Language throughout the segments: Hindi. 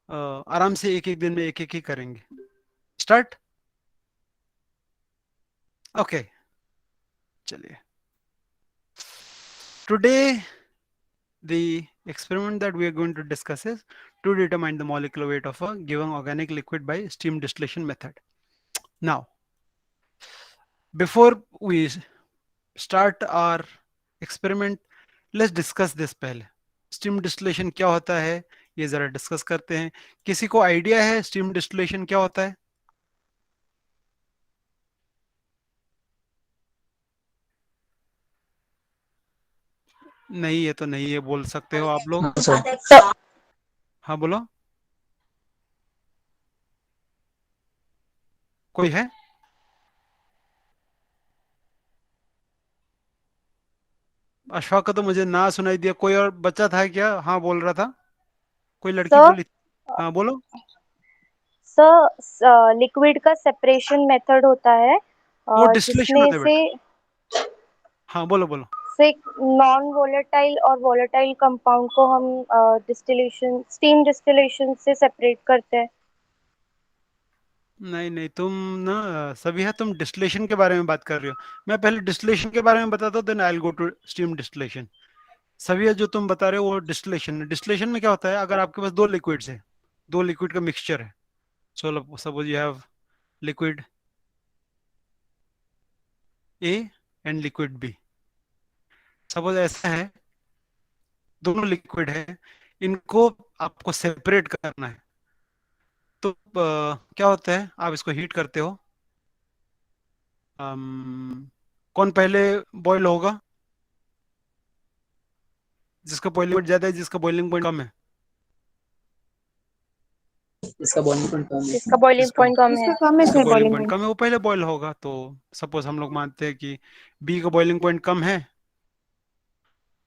आराम से एक एक दिन में एक एक ही करेंगे. स्टार्ट. ओके, चलिए. Today the experiment that we are going to discuss is to determine the molecular weight of a given organic liquid by steam distillation method. Now, before we start our experiment, let's discuss this पहले. स्टीम डिस्टिलेशन क्या होता है ये जरा डिस्कस करते हैं. किसी को आइडिया है स्टीम डिस्टिलेशन क्या होता है? नहीं, ये तो नहीं है, बोल सकते हो आप लोग. हाँ सर। हाँ बोलो. कोई है? अशफाक का तो मुझे ना सुनाई दिया. कोई और बच्चा था क्या? हाँ बोल रहा था. कोई लड़की सर बोली. हाँ बोलो. सर लिक्विड का सेपरेशन मेथड होता है वो डिस्टिलेशन जिसमें होता है से बेटा. हाँ बोलो बोलो. नॉन वोलेटाइल और वोलेटाइल कंपाउंड को हम डिस्टिलेशन स्टीम डिस्टिलेशन से सेपरेट करते हैं। नहीं नहीं, तुम ना सभी है, तुम डिस्टिलेशन के बारे में बात कर रहे हो. मैं पहले डिस्टिलेशन के बारे में बताता हूँ, then I will go to steam distillation. सभी है जो तुम बता रहे हो वो डिस्टिलेशन है. डिस्टिलेशन में क्या होता है, अगर आपके पास दो लिक्विड्स है, दो लिक्विड का मिक्सचर है. So suppose you have liquid A and liquid B. Suppose ऐसा है, दोनों लिक्विड है, इनको आपको सेपरेट करना है. तो क्या होता है, आप इसको हीट करते हो. कौन पहले बॉईल होगा? जिसका बॉइलिंग पॉइंट ज्यादा है, जिसका बॉइलिंग पॉइंट कम है. इसका बॉइलिंग पॉइंट कम है। जिसका बॉइलिंग जिसका पॉइंट कम है। जिसका बॉइलिंग पॉइंट कम है वो पहले बॉईल होगा. तो सपोज हम लोग मानते हैं कि बी का बॉइलिंग पॉइंट कम है,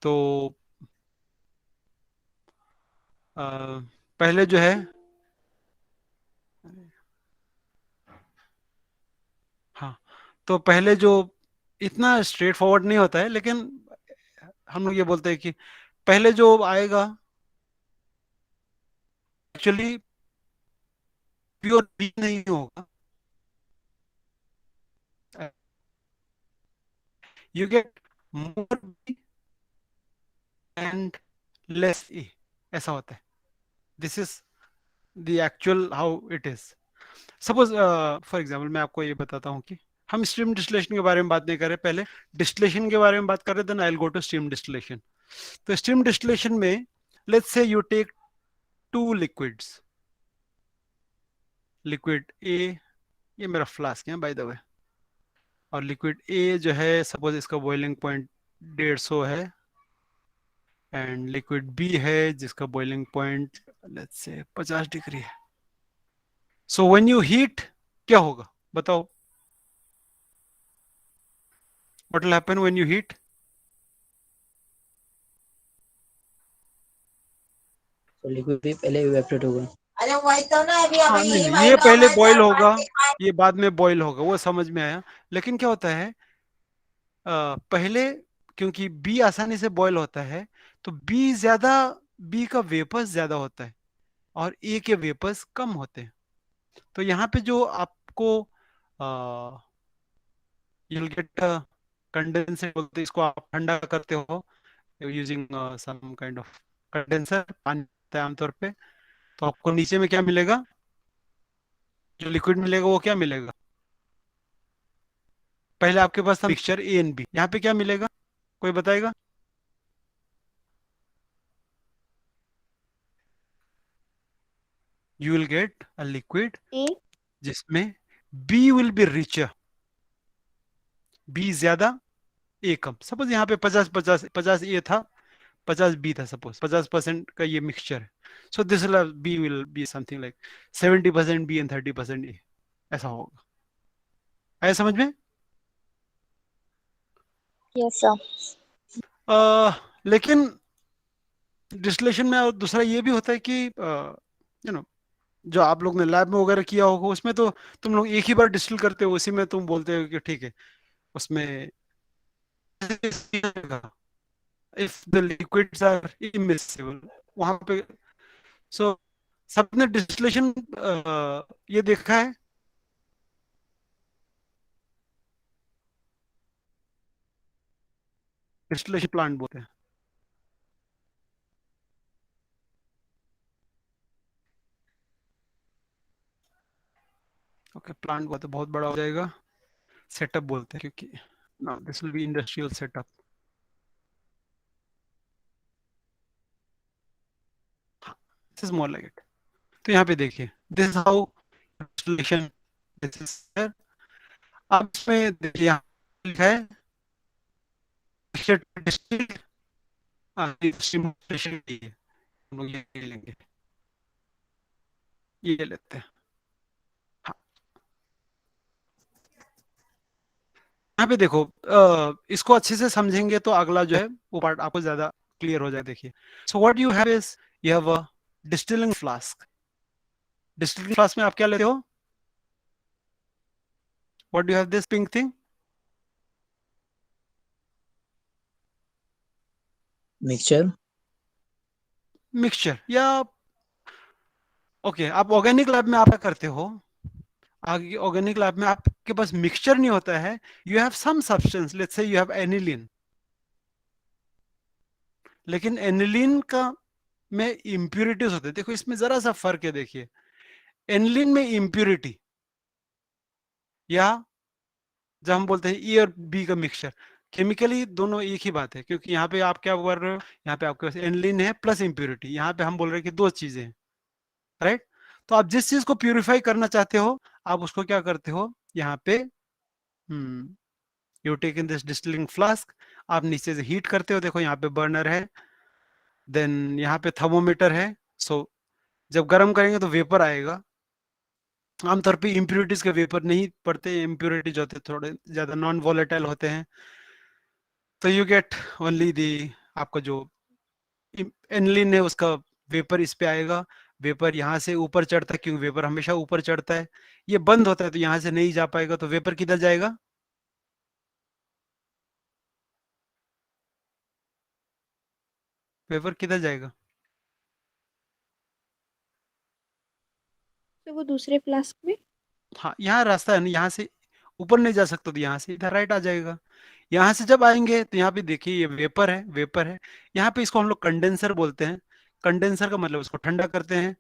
तो अ, पहले जो है, हाँ, तो पहले जो, इतना स्ट्रेट फॉरवर्ड नहीं होता है, लेकिन हम लोग ये बोलते हैं कि पहले जो आएगा एक्चुअली प्योर बी नहीं होगा. You get more B and less A, ऐसा होता है. This is the actual how it is. Suppose for example मैं आपको ये बताता हूँ कि हम स्टीम डिस्टिलेशन के बारे में बात नहीं कर रहे, पहले डिस्टिलेशन के बारे में बात कर रहे, then I will go to steam distillation. तो स्टीम डिस्टिलेशन में let's say you take two liquids. Liquid A, ये मेरा फ्लास्क है बाय द वे, और लिक्विड ए जो है सपोज इसका बॉइलिंग पॉइंट 150 है, एंड लिक्विड बी है जिसका boiling point let's say 50 degree है. सो व्हेन यू हीट, क्या होगा बताओ? What will happen when you heat? तो लिक्विड भी पहले इवेपोरेट होगा। अरे वही तो ना अभी हाँ, अभी नहीं यही नहीं, ये महिला पहले बॉईल चार होगा, पाँच दिन ये बाद में बॉईल होगा, वो समझ में आया. लेकिन क्या होता है, पहले क्योंकि बी आसानी से बॉईल होता है, तो बी का वेपर्स ज्यादा होता है और ए के वेपर्स कम होते हैं. तो यहाँ पे जो आपको यूल गेट कंडेंसर बोलते हैं, इसको आप ठंडा करते हो using some kind of condenser, पानी होता है आमतौर पे. तो आपको नीचे में क्या मिलेगा, जो लिक्विड मिलेगा वो क्या मिलेगा? पहले आपके पास था मिक्सचर ए एंड बी, यहाँ पे क्या मिलेगा, कोई बताएगा? You will get a liquid E जिसमें B will be richer. B ज्यादा ए कम. सपोज यहाँ पे 50 ए था, 50 बी था, सपोज 50% का ये मिक्सचर है. So this B will be something like 70% B and 30% A, ऐसा होगा. आया समझ में? Yes sir. लेकिन डिस्टिलेशन में और दूसरा ये भी होता है कि यू नो, जो आप लोग ने लैब में वगैरह किया होगा उसमें तो तुम लोग एक ही बार डिस्टिल करते हो, उसी में तुम बोलते हो कि ठीक है, उसमें if the liquids are immiscible, वहां पे. सो सबने डिस्टिलेशन ये देखा है? डिस्टिलेशन प्लांट बोलते हैं। ओके, प्लांट बोलते हैं, बहुत बड़ा हो जाएगा। सेटअप बोलते हैं क्योंकि no, this will be industrial setup. This is more like it. तो यहाँ पे देखिए, this is how distillation, this is. अब इसमें देखिए यहाँ लिखा है डिस्टिल्ड, स्टिमुलेशन के लिए हम लोग ये लेंगे, ये लेते हैं। हाँ, यहाँ पे देखो, इसको अच्छे से समझेंगे तो अगला जो है वो पार्ट आपको ज्यादा क्लियर हो जाए। देखिए, so what you have is, you have a distilling flask. Distilling flask में आप क्या लेते हो? What do have this pink thing? Mixture. Mixture या ओके, आप ऑर्गेनिक लैब में आप क्या करते हो? आगे ऑर्गेनिक लैब में आपके पास मिक्सचर नहीं होता है, you have some substance, let's say you have aniline. लेकिन एनिलीन का में इम्प्यूरिटीज होते हैं। देखो इसमें जरा सा फर्क है। देखिए, एनिलीन में इम्प्यूरिटी, या जब हम बोलते हैं ई और बी का मिक्सचर, केमिकली दोनों एक ही बात है, क्योंकि यहाँ पे आप क्या कर रहे हो, यहाँ पे आपके पास एनिलीन है प्लस इम्प्यूरिटी, यहाँ पे हम बोल रहे हैं कि दो चीजें हैं, राइट? तो आप जिस चीज को प्यूरिफाई करना चाहते हो, आप उसको क्या करते हो यहाँ पे, you take in this distilling flask, आप नीचे से हीट करते हो। देखो यहाँ पे बर्नर है, देन यहाँ पे थर्मोमीटर है। सो जब गर्म करेंगे तो वेपर आएगा। आमतौर पे इम्प्योरिटीज के वेपर नहीं पड़ते, इम्प्योरिटीज होते थोड़े ज्यादा नॉन वोलेटाइल होते हैं। तो यू गेट ओनली दी, आपका जो एनिलीन है उसका वेपर इस पे आएगा। वेपर यहाँ से ऊपर चढ़ता है, क्योंकि वेपर हमेशा ऊपर चढ़ता है। ये बंद होता है तो यहाँ से नहीं जा पाएगा, तो वेपर किधर जाएगा? वेपर किधर जाएगा? तो वो दूसरे फ्लास्क में। हाँ, यहाँ रास्ता है ना, यहाँ से ऊपर नहीं जा सकता, तो यहाँ से इधर राइट आ जाएगा। यहाँ से जब आएंगे तो यहाँ पे देखिए ये वेपर है, वेपर है। यहाँ पे इसको हम लोग कंडेंसर बोलते हैं। कंडेंसर का मतलब उसको ठंडा करते हैं।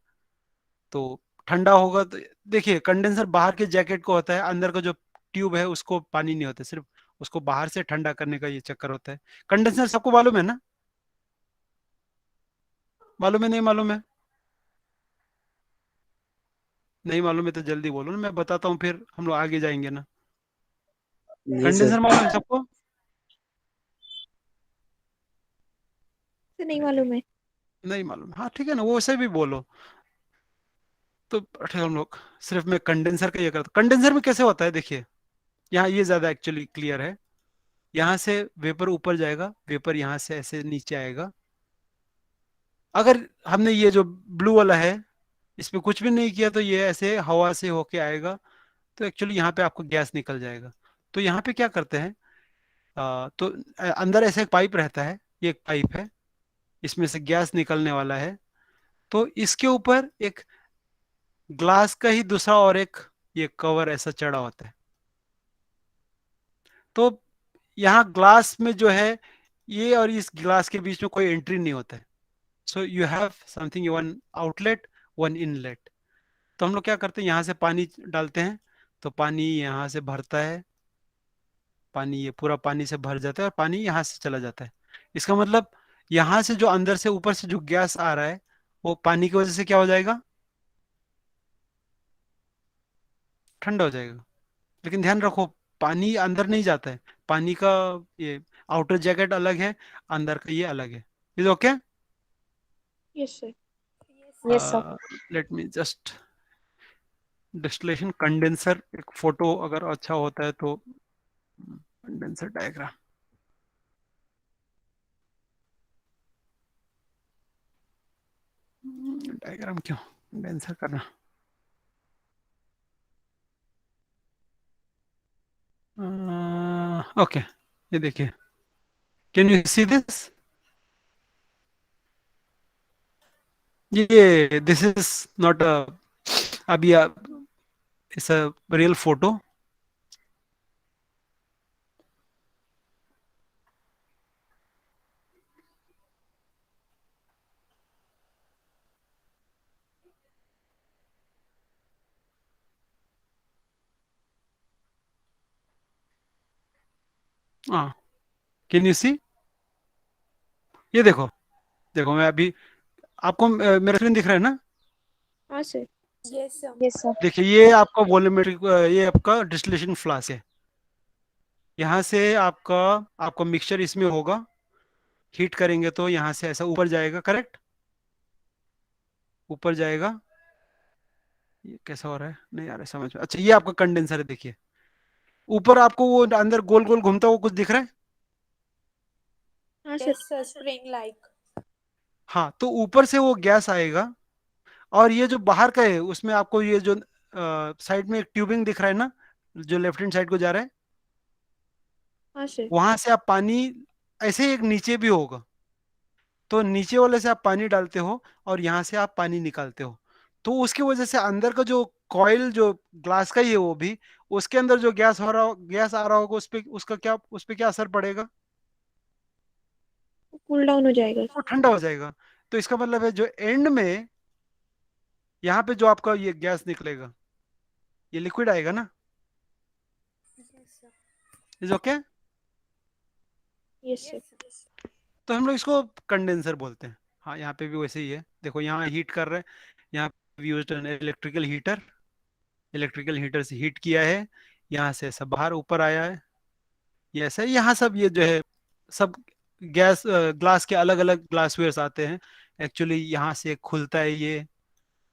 तो ठंडा होगा तो देखिए, कंडेंसर बाहर के जैकेट को होता है, अंदर का जो ट्यूब है उसको पानी नहीं होता, सिर्फ उसको बाहर से ठंडा करने का ये चक्कर होता है। कंडेंसर सबको मालूम है ना? मालूम है, नहीं मालूम है? नहीं मालूम है तो जल्दी बोलो ना, मैं बताता हूँ, फिर हम लोग आगे जाएंगे ना। जी सर। कंडेंसर मालूम है सबको? से नहीं मालूम है। नहीं मालूम, हाँ ठीक है ना, वो वैसे भी बोलो। तो ठीक, हम लोग सिर्फ मैं कंडेंसर का ये करता, कंडेंसर में कैसे होता है देखिए, यहाँ ये ज्यादा एक्चुअली क्लियर है। यहाँ से वेपर ऊपर जाएगा, वेपर यहाँ से ऐसे नीचे आएगा। अगर हमने ये जो ब्लू वाला है इस पे कुछ भी नहीं किया तो ये ऐसे हवा से होके आएगा, तो एक्चुअली यहाँ पे आपको गैस निकल जाएगा। तो यहाँ पे क्या करते हैं, तो अंदर ऐसे एक पाइप रहता है, ये एक पाइप है, इसमें से गैस निकलने वाला है। तो इसके ऊपर एक ग्लास का ही दूसरा और एक ये कवर ऐसा चढ़ा होता है। तो यहाँ ग्लास में जो है, ये और इस ग्लास के बीच में कोई एंट्री नहीं होता है। सो you have something, one outlet, one inlet. तो हम लोग क्या करते हैं, यहाँ से पानी डालते हैं, तो पानी यहाँ से भरता है, पानी ये पूरा पानी से भर जाता है और पानी यहाँ से चला जाता है। इसका मतलब यहाँ से जो अंदर से ऊपर से जो गैस आ रहा है वो पानी की वजह से क्या हो जाएगा? ठंडा हो जाएगा। लेकिन ध्यान रखो, पानी अंदर नहीं जाता है, पानी का ये आउटर जैकेट अलग है, अंदर का ये अलग है। Is okay? Yes sir. Yes sir. Late me just, distillation condenser एक फोटो अगर अच्छा होता है तो, कंडेंसर डायग्राम, डायग्राम क्यों कंडेंसर करना? ओके, ये देखिए, कैन यू सी दिस? ये दिस इज नॉट अ, अभी इट्स अ रियल फोटो. हाँ, कैन यू सी? ये देखो, देखो मैं अभी आपको मेरा स्क्रीन दिख रहा है ना? हाँ sir. Yes, sir. Yes sir. देखिए ये आपका वॉल्यूमेट्रिक, ये आपका डिस्टिलेशन फ्लास्क है. यहाँ से आपका आपका मिक्सचर इसमें होगा. हीट करेंगे तो यहाँ से ऐसा ऊपर जाएगा, करेक्ट? ऊपर जाएगा. ये कैसा हो रहा है, नहीं आ रहा है समझ में. अच्छा, ये आपका कंडेंसर है. देखिए ऊपर आपको वो अंदर गोल गोल घूमता हुआ कुछ दिख रहा है. हाँ sir. Yes, sir. Spring like. हाँ, तो ऊपर से वो गैस आएगा. और ये जो बाहर का है उसमें आपको ये जो साइड में एक ट्यूबिंग दिख रहा है ना, जो लेफ्ट हैंड साइड को जा रहा है, हाँ सर। वहां से आप पानी, ऐसे ही एक नीचे भी होगा, तो नीचे वाले से आप पानी डालते हो और यहाँ से आप पानी निकालते हो. तो उसकी वजह से अंदर का जो कॉइल, जो ग्लास का ही है वो भी, उसके अंदर जो गैस हो रहा, गैस आ रहा होगा उस पे, उसका क्या, उस पे क्या असर पड़ेगा? कूल डाउन हो जाएगा। वो ठंडा हो जाएगा. तो इसका मतलब है जो एंड में यहाँ पे जो आपका ये गैस निकलेगा, ये लिक्विड आएगा ना. Yes, sir. Is okay? Yes sir. तो हम लोग इसको कंडेंसर बोलते हैं. हाँ, यहाँ पे भी वैसे ही है. देखो यहाँ हीट कर रहे हैं. यहाँ पे used an electrical heater. Electrical heater से हीट किया है, यहाँ से सब बाहर ऊपर आया है. ये ऐसा है. यहाँ सब ये जो है सब गैस, ग्लास के अलग अलग ग्लासवेयर्स आते हैं. एक्चुअली यहाँ से एक खुलता है, ये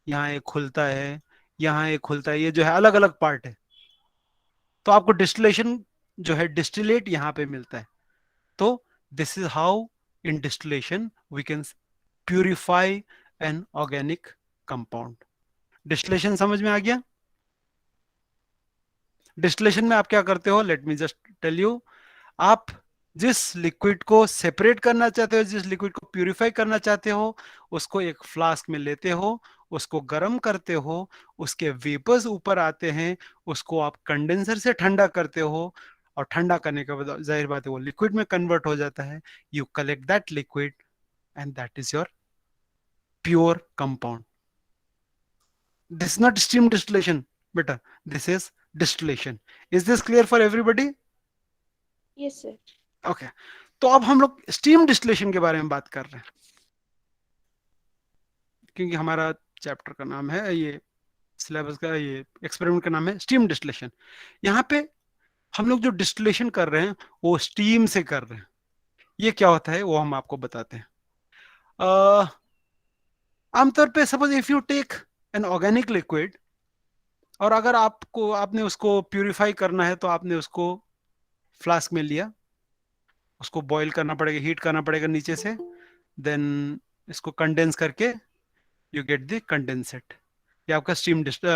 यहाँ एक खुलता है, यहाँ एक खुलता है. ये जो है अलग अलग पार्ट है. तो आपको डिस्टिलेशन जो है, डिस्टिलेट यहाँ पे मिलता है. तो this is how in distillation we can purify an organic compound. Distillation समझ में आ गया? डिस्टिलेशन में आप क्या करते हो, let me just tell you. आप जिस लिक्विड को सेपरेट करना चाहते हो, जिस लिक्विड को प्यूरिफाई करना चाहते हो, उसको एक फ्लास्क में लेते हो, उसको गर्म करते हो, उसके वेपर्स ऊपर आते हैं, उसको आप कंडेंसर से ठंडा करते हो, और ठंडा करने के बाद जाहिर बात है वो लिक्विड में कन्वर्ट हो जाता है. You collect that liquid and that is your pure compound. This is not steam distillation बेटा, this is distillation. Is this clear for everybody? Yes sir. Okay. तो अब हम लोग स्टीम डिस्टिलेशन के बारे में बात कर रहे हैं, क्योंकि हमारा चैप्टर का नाम है, ये सिलेबस का, ये एक्सपेरिमेंट का नाम है स्टीम डिस्टिलेशन. यहाँ पे हम लोग जो डिस्टिलेशन कर रहे हैं वो स्टीम से कर रहे हैं. ये क्या होता है वो हम आपको बताते हैं. अ, आमतौर पे suppose if you take an organic liquid, और अगर आपको, आपने उसको प्यूरिफाई करना है, तो आपने उसको फ्लास्क में लिया, उसको बॉईल करना पड़ेगा, हीट करना पड़ेगा नीचे से, देन इसको कंडेंस करके यू गेट द कंडेंसेट. ये आपका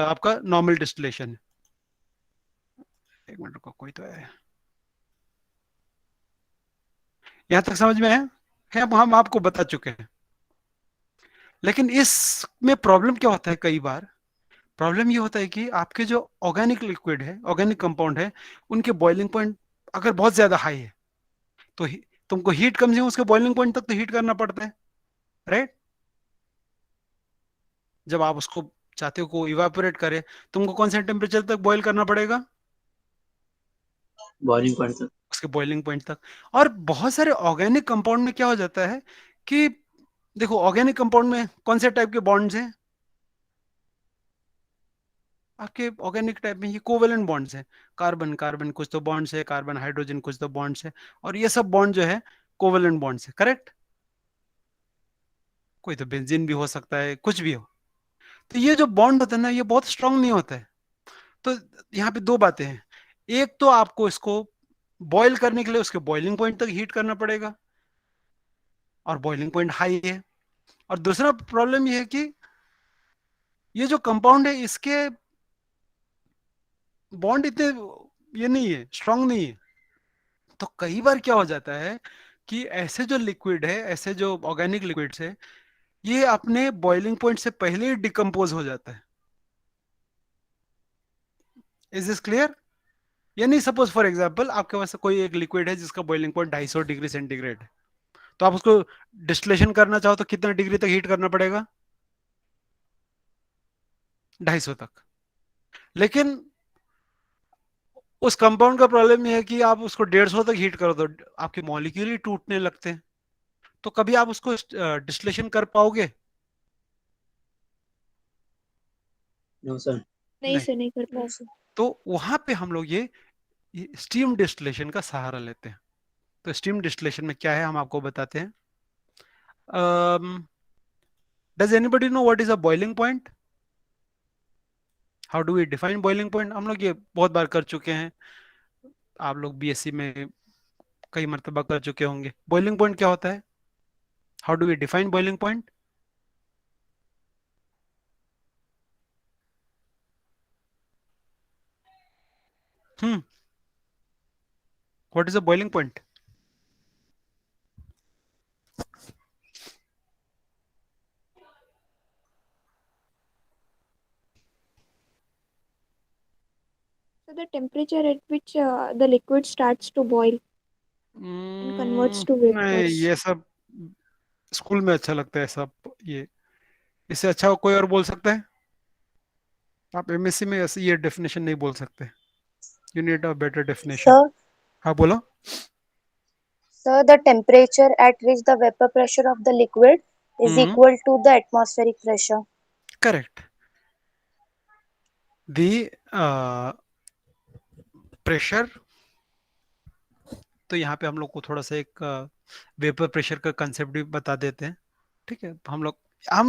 आपका नॉर्मल डिस्टिलेशन है. एक मिनट रुको, कोई तो है. यहां तक समझ में है हम आपको बता चुके हैं. लेकिन इसमें प्रॉब्लम क्या होता है, कई बार प्रॉब्लम ये होता है कि आपके जो ऑर्गेनिक लिक्विड है, ऑर्गेनिक कंपाउंड है, उनके बॉइलिंग पॉइंट अगर बहुत ज्यादा हाई है, तो तुमको हीट कम से कम उसके बॉइलिंग पॉइंट तक तो हीट करना पड़ता है, राइट? जब आप उसको चाहते हो को इवापोरेट करे, तुमको कौन से टेम्परेचर तक बॉईल करना पड़ेगा? बॉइलिंग पॉइंट तक. उसके बॉइलिंग पॉइंट तक. और बहुत सारे ऑर्गेनिक कंपाउंड में क्या हो जाता है कि देखो, ऑर्गेनिक कंपाउंड में कौन से टाइप के बॉन्ड्स हैं आपके? ऑर्गेनिक टाइप में ये कोवेलेंट बॉन्ड्स हैं. कार्बन कार्बन कुछ तो बॉन्ड्स है, कार्बन हाइड्रोजन कुछ तो बॉन्ड्स है, और ये सब बॉन्ड जो है कोवेलेंट बॉन्ड्स है, करेक्ट? कोई तो बेंजीन भी हो सकता है, कुछ भी हो. तो ये जो बॉन्ड होता है ना, ये बहुत स्ट्रांग नहीं होता है. तो यहाँ पे दो बातें हैं. एक तो आपको इसको बॉईल करने के लिए उसके बॉइलिंग पॉइंट तक हीट करना पड़ेगा, और बॉइलिंग पॉइंट हाई है. और दूसरा प्रॉब्लम ये है कि ये जो कंपाउंड है, इसके बॉन्ड इतने ये नहीं है, स्ट्रांग नहीं है. तो कई बार क्या हो जाता है कि ऐसे जो लिक्विड है, ऐसे जो ऑर्गेनिक लिक्विड्स है, ये अपने बॉइलिंग पॉइंट से पहले ही डिकम्पोज हो जाता है। Is this clear? यानी सपोज फॉर एग्जांपल आपके पास कोई एक लिक्विड है जिसका बॉइलिंग पॉइंट 250 डिग्री सेंटीग्रेड है, तो आप उसको डिस्टिलेशन करना चाहो तो कितना डिग्री तक हीट करना पड़ेगा? 250 तक। लेकिन उस कंपाउंड का प्रॉब्लम यह है कि आप उसको 150 तक हीट करो तो आपके मॉलिक्यूल ही टूटने लगते हैं, तो कभी आप उसको डिस्टिलेशन कर पाओगे? No, sir. नहीं नहीं। सर, नहीं कर नो पाए। सर। तो वहां पे हम लोग ये स्टीम डिस्टिलेशन का सहारा लेते हैं। तो स्टीम डिस्टिलेशन में क्या है हम आपको बताते हैं। Does anybody know what is a boiling point? How do we define boiling point? हम लोग ये बहुत बार कर चुके हैं, आप लोग बीएससी में कई मर्तबा कर चुके होंगे। बॉइलिंग पॉइंट क्या होता है? How do we define boiling point? Hmm, what is a boiling point? So the temperature at which the liquid starts to boil and converts to नहीं, vapors. ये सब स्कूल में अच्छा लगता है सब। ये इससे अच्छा कोई और बोल सकता है? आप एमएससी में ऐसे ये डेफिनेशन नहीं बोल सकते, you need a better definition. Sir, हाँ बोलो। sir, the temperature at which the vapor pressure of the liquid is hmm, equal to the atmospheric pressure. Correct. The pressure, तो यहाँ पे हम लोग को थोड़ा सा एक वेपर प्रेशर का कंसेप्ट भी बता देते हैं। ठीक है, हम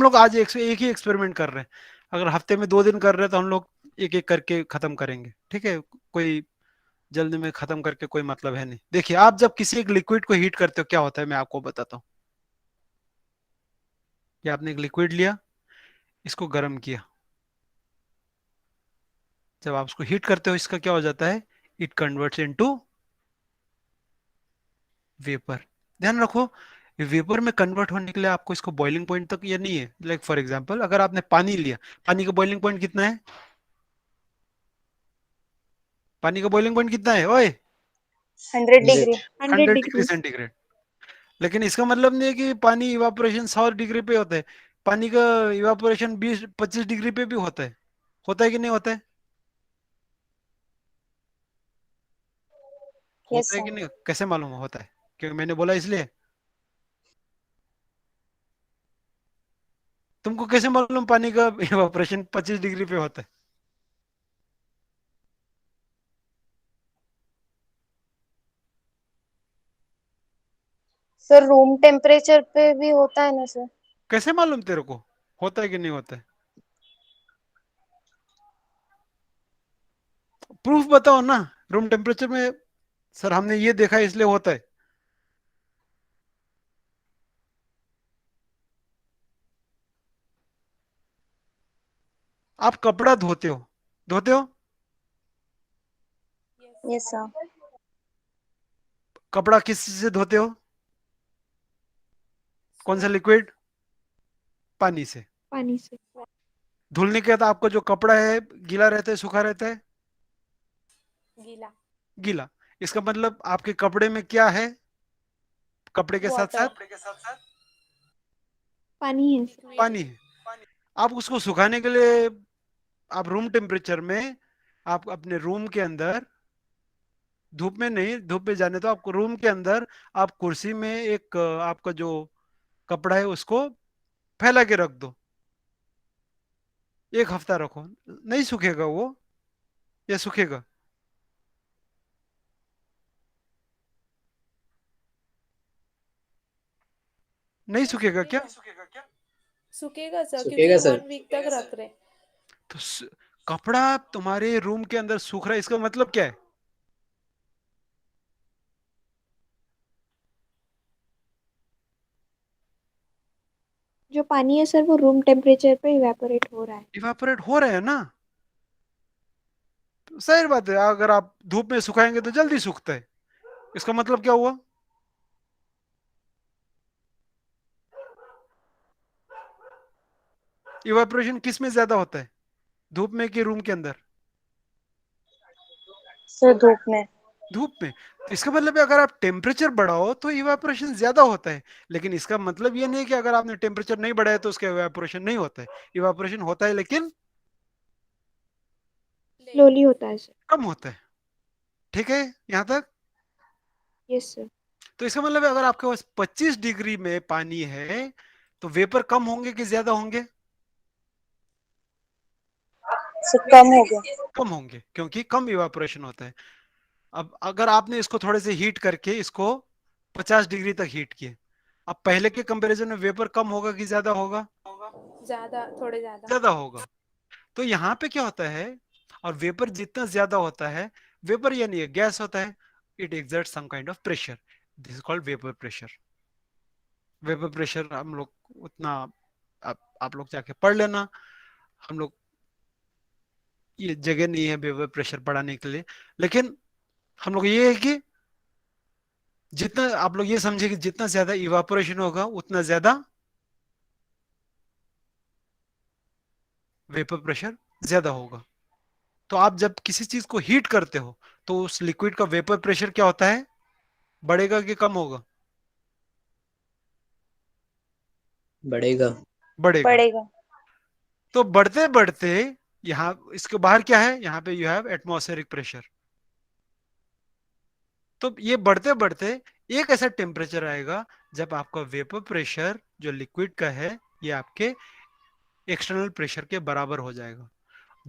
लोग आज एक ही एक्सपेरिमेंट कर रहे हैं। अगर हफ्ते में 2 दिन कर रहे हैं तो हम लोग एक एक करके खत्म करेंगे। ठीक है, कोई जल्दी में खत्म करके कोई मतलब है नहीं। देखिए, आप जब किसी एक लिक्विड को हीट करते हो क्या होता है, मैं आपको बताता हूँ। कि आपने एक लिक्विड लिया, इसको गर्म किया, जब आप उसको हीट करते हो इसका क्या हो जाता है? It converts into vapour. ध्यान रखो, वेपर में कन्वर्ट होने के लिए आपको इसको बॉइलिंग पॉइंट तक ये नहीं है। लाइक फॉर एग्जांपल, अगर आपने पानी लिया, पानी का बॉइलिंग पॉइंट कितना है? पानी का बॉइलिंग पॉइंट कितना है ओए? 100 100. degree. 100 100 degree degrees. सेंटीग्रेड। लेकिन इसका मतलब नहीं है कि पानी इवापोरेशन 100 डिग्री पे होता है। पानी का इवापोरेशन 20-25 डिग्री पे भी होता है कि नहीं होता है? Yes, होता है sir. कि नहीं? कैसे मालूम होता है? क्योंकि मैंने बोला इसलिए। तुमको कैसे मालूम पानी का इवापोरेशन 25 डिग्री पे होता है? सर, रूम टेम्परेचर पे भी होता है ना सर? कैसे मालूम तेरे को होता है कि नहीं होता है? प्रूफ बताओ ना। रूम टेम्परेचर में सर हमने ये देखा है इसलिए होता है। आप कपड़ा धोते हो? Yes sir. कपड़ा किस से धोते हो? कौन सा लिक्विड? पानी से। पानी से। धुलने के बाद आपका जो कपड़ा है गीला रहता है सूखा रहता है? गीला। गीला। इसका मतलब आपके कपड़े में क्या है? कपड़े के साथ वाटर। साथ पानी है सर। लिक्विड। पानी है। आप उसको सुखाने के लिए आप रूम टेम्परेचर में, आप अपने रूम के अंदर, धूप में नहीं, धूप में जाने तो आपको रूम के अंदर आप कुर्सी में एक आपका जो कपड़ा है उसको फैला के रख दो, 1 हफ्ता रखो, नहीं सूखेगा वो? या सूखेगा? नहीं सूखेगा क्या? सूखेगा। सूखेगा सर, क्योंकि सूखेगा सर. 1 वीक तक रख रहे। तो कपड़ा तुम्हारे रूम के अंदर सूख रहा है, इसका मतलब क्या है? जो पानी है सर वो रूम टेम्परेचर पे इवेपोरेट हो रहा है। इवापोरेट हो रहे हैं ना। तो सही बात है, अगर आप धूप में सुखाएंगे तो जल्दी सूखता है। इसका मतलब क्या हुआ? इवापोरेशन किस में ज्यादा होता है, धूप में कि रूम के अंदर? सर धूप में। धूप में। तो इसका मतलब है अगर आप टेम्परेचर बढ़ाओ तो इवापोरेशन ज्यादा होता है, लेकिन इसका मतलब ये नहीं कि अगर आपने टेम्परेचर नहीं बढ़ाया तो उसका इवापोरेशन नहीं होता है। इवापोरेशन होता है लेकिन स्लोली होता है सर। कम होता है। ठीक है यहाँ तक? Yes sir. तो इसका मतलब है अगर आपके पास 25 डिग्री में पानी है तो वेपर कम होंगे कि ज्यादा होंगे? सर कम हो गया। कम होंगे, क्योंकि कम इवापोरेशन होता है। अब अगर आपने इसको थोड़े से हीट करके इसको 50 डिग्री तक हीट किए, अब पहले के कंपैरिजन में वेपर कम होगा कि ज्यादा होगा? ज्यादा, थोड़े ज्यादा। ज्यादा होगा। तो यहाँ पे क्या होता है, और वेपर जितना ज्यादा होता है, वेपर यानी गैस होता है, it exert some kind of pressure, this is called vapour pressure. Vapour pressure हम लोग उतना, आप लोग जाके पढ़ लेना, हम लोग ये जगह नहीं है वेपर प्रेशर पढ़ाने के लिए। लेकिन हम लोग ये है कि जितना आप लोग ये समझे कि जितना ज्यादा इवापोरेशन होगा उतना ज्यादा वेपर प्रेशर ज्यादा होगा। तो आप जब किसी चीज को हीट करते हो तो उस लिक्विड का वेपर प्रेशर क्या होता है, बढ़ेगा कि कम होगा? बढ़ेगा। बढ़ेगा। बढ़ेगा। तो बढ़ते बढ़ते यहाँ इसके बाहर क्या है, यहाँ पे यू हैव एटमॉस्फेरिक प्रेशर। तो ये बढ़ते बढ़ते एक ऐसा टेम्परेचर आएगा जब आपका वेपर प्रेशर जो लिक्विड का है ये आपके एक्सटर्नल प्रेशर के बराबर हो जाएगा।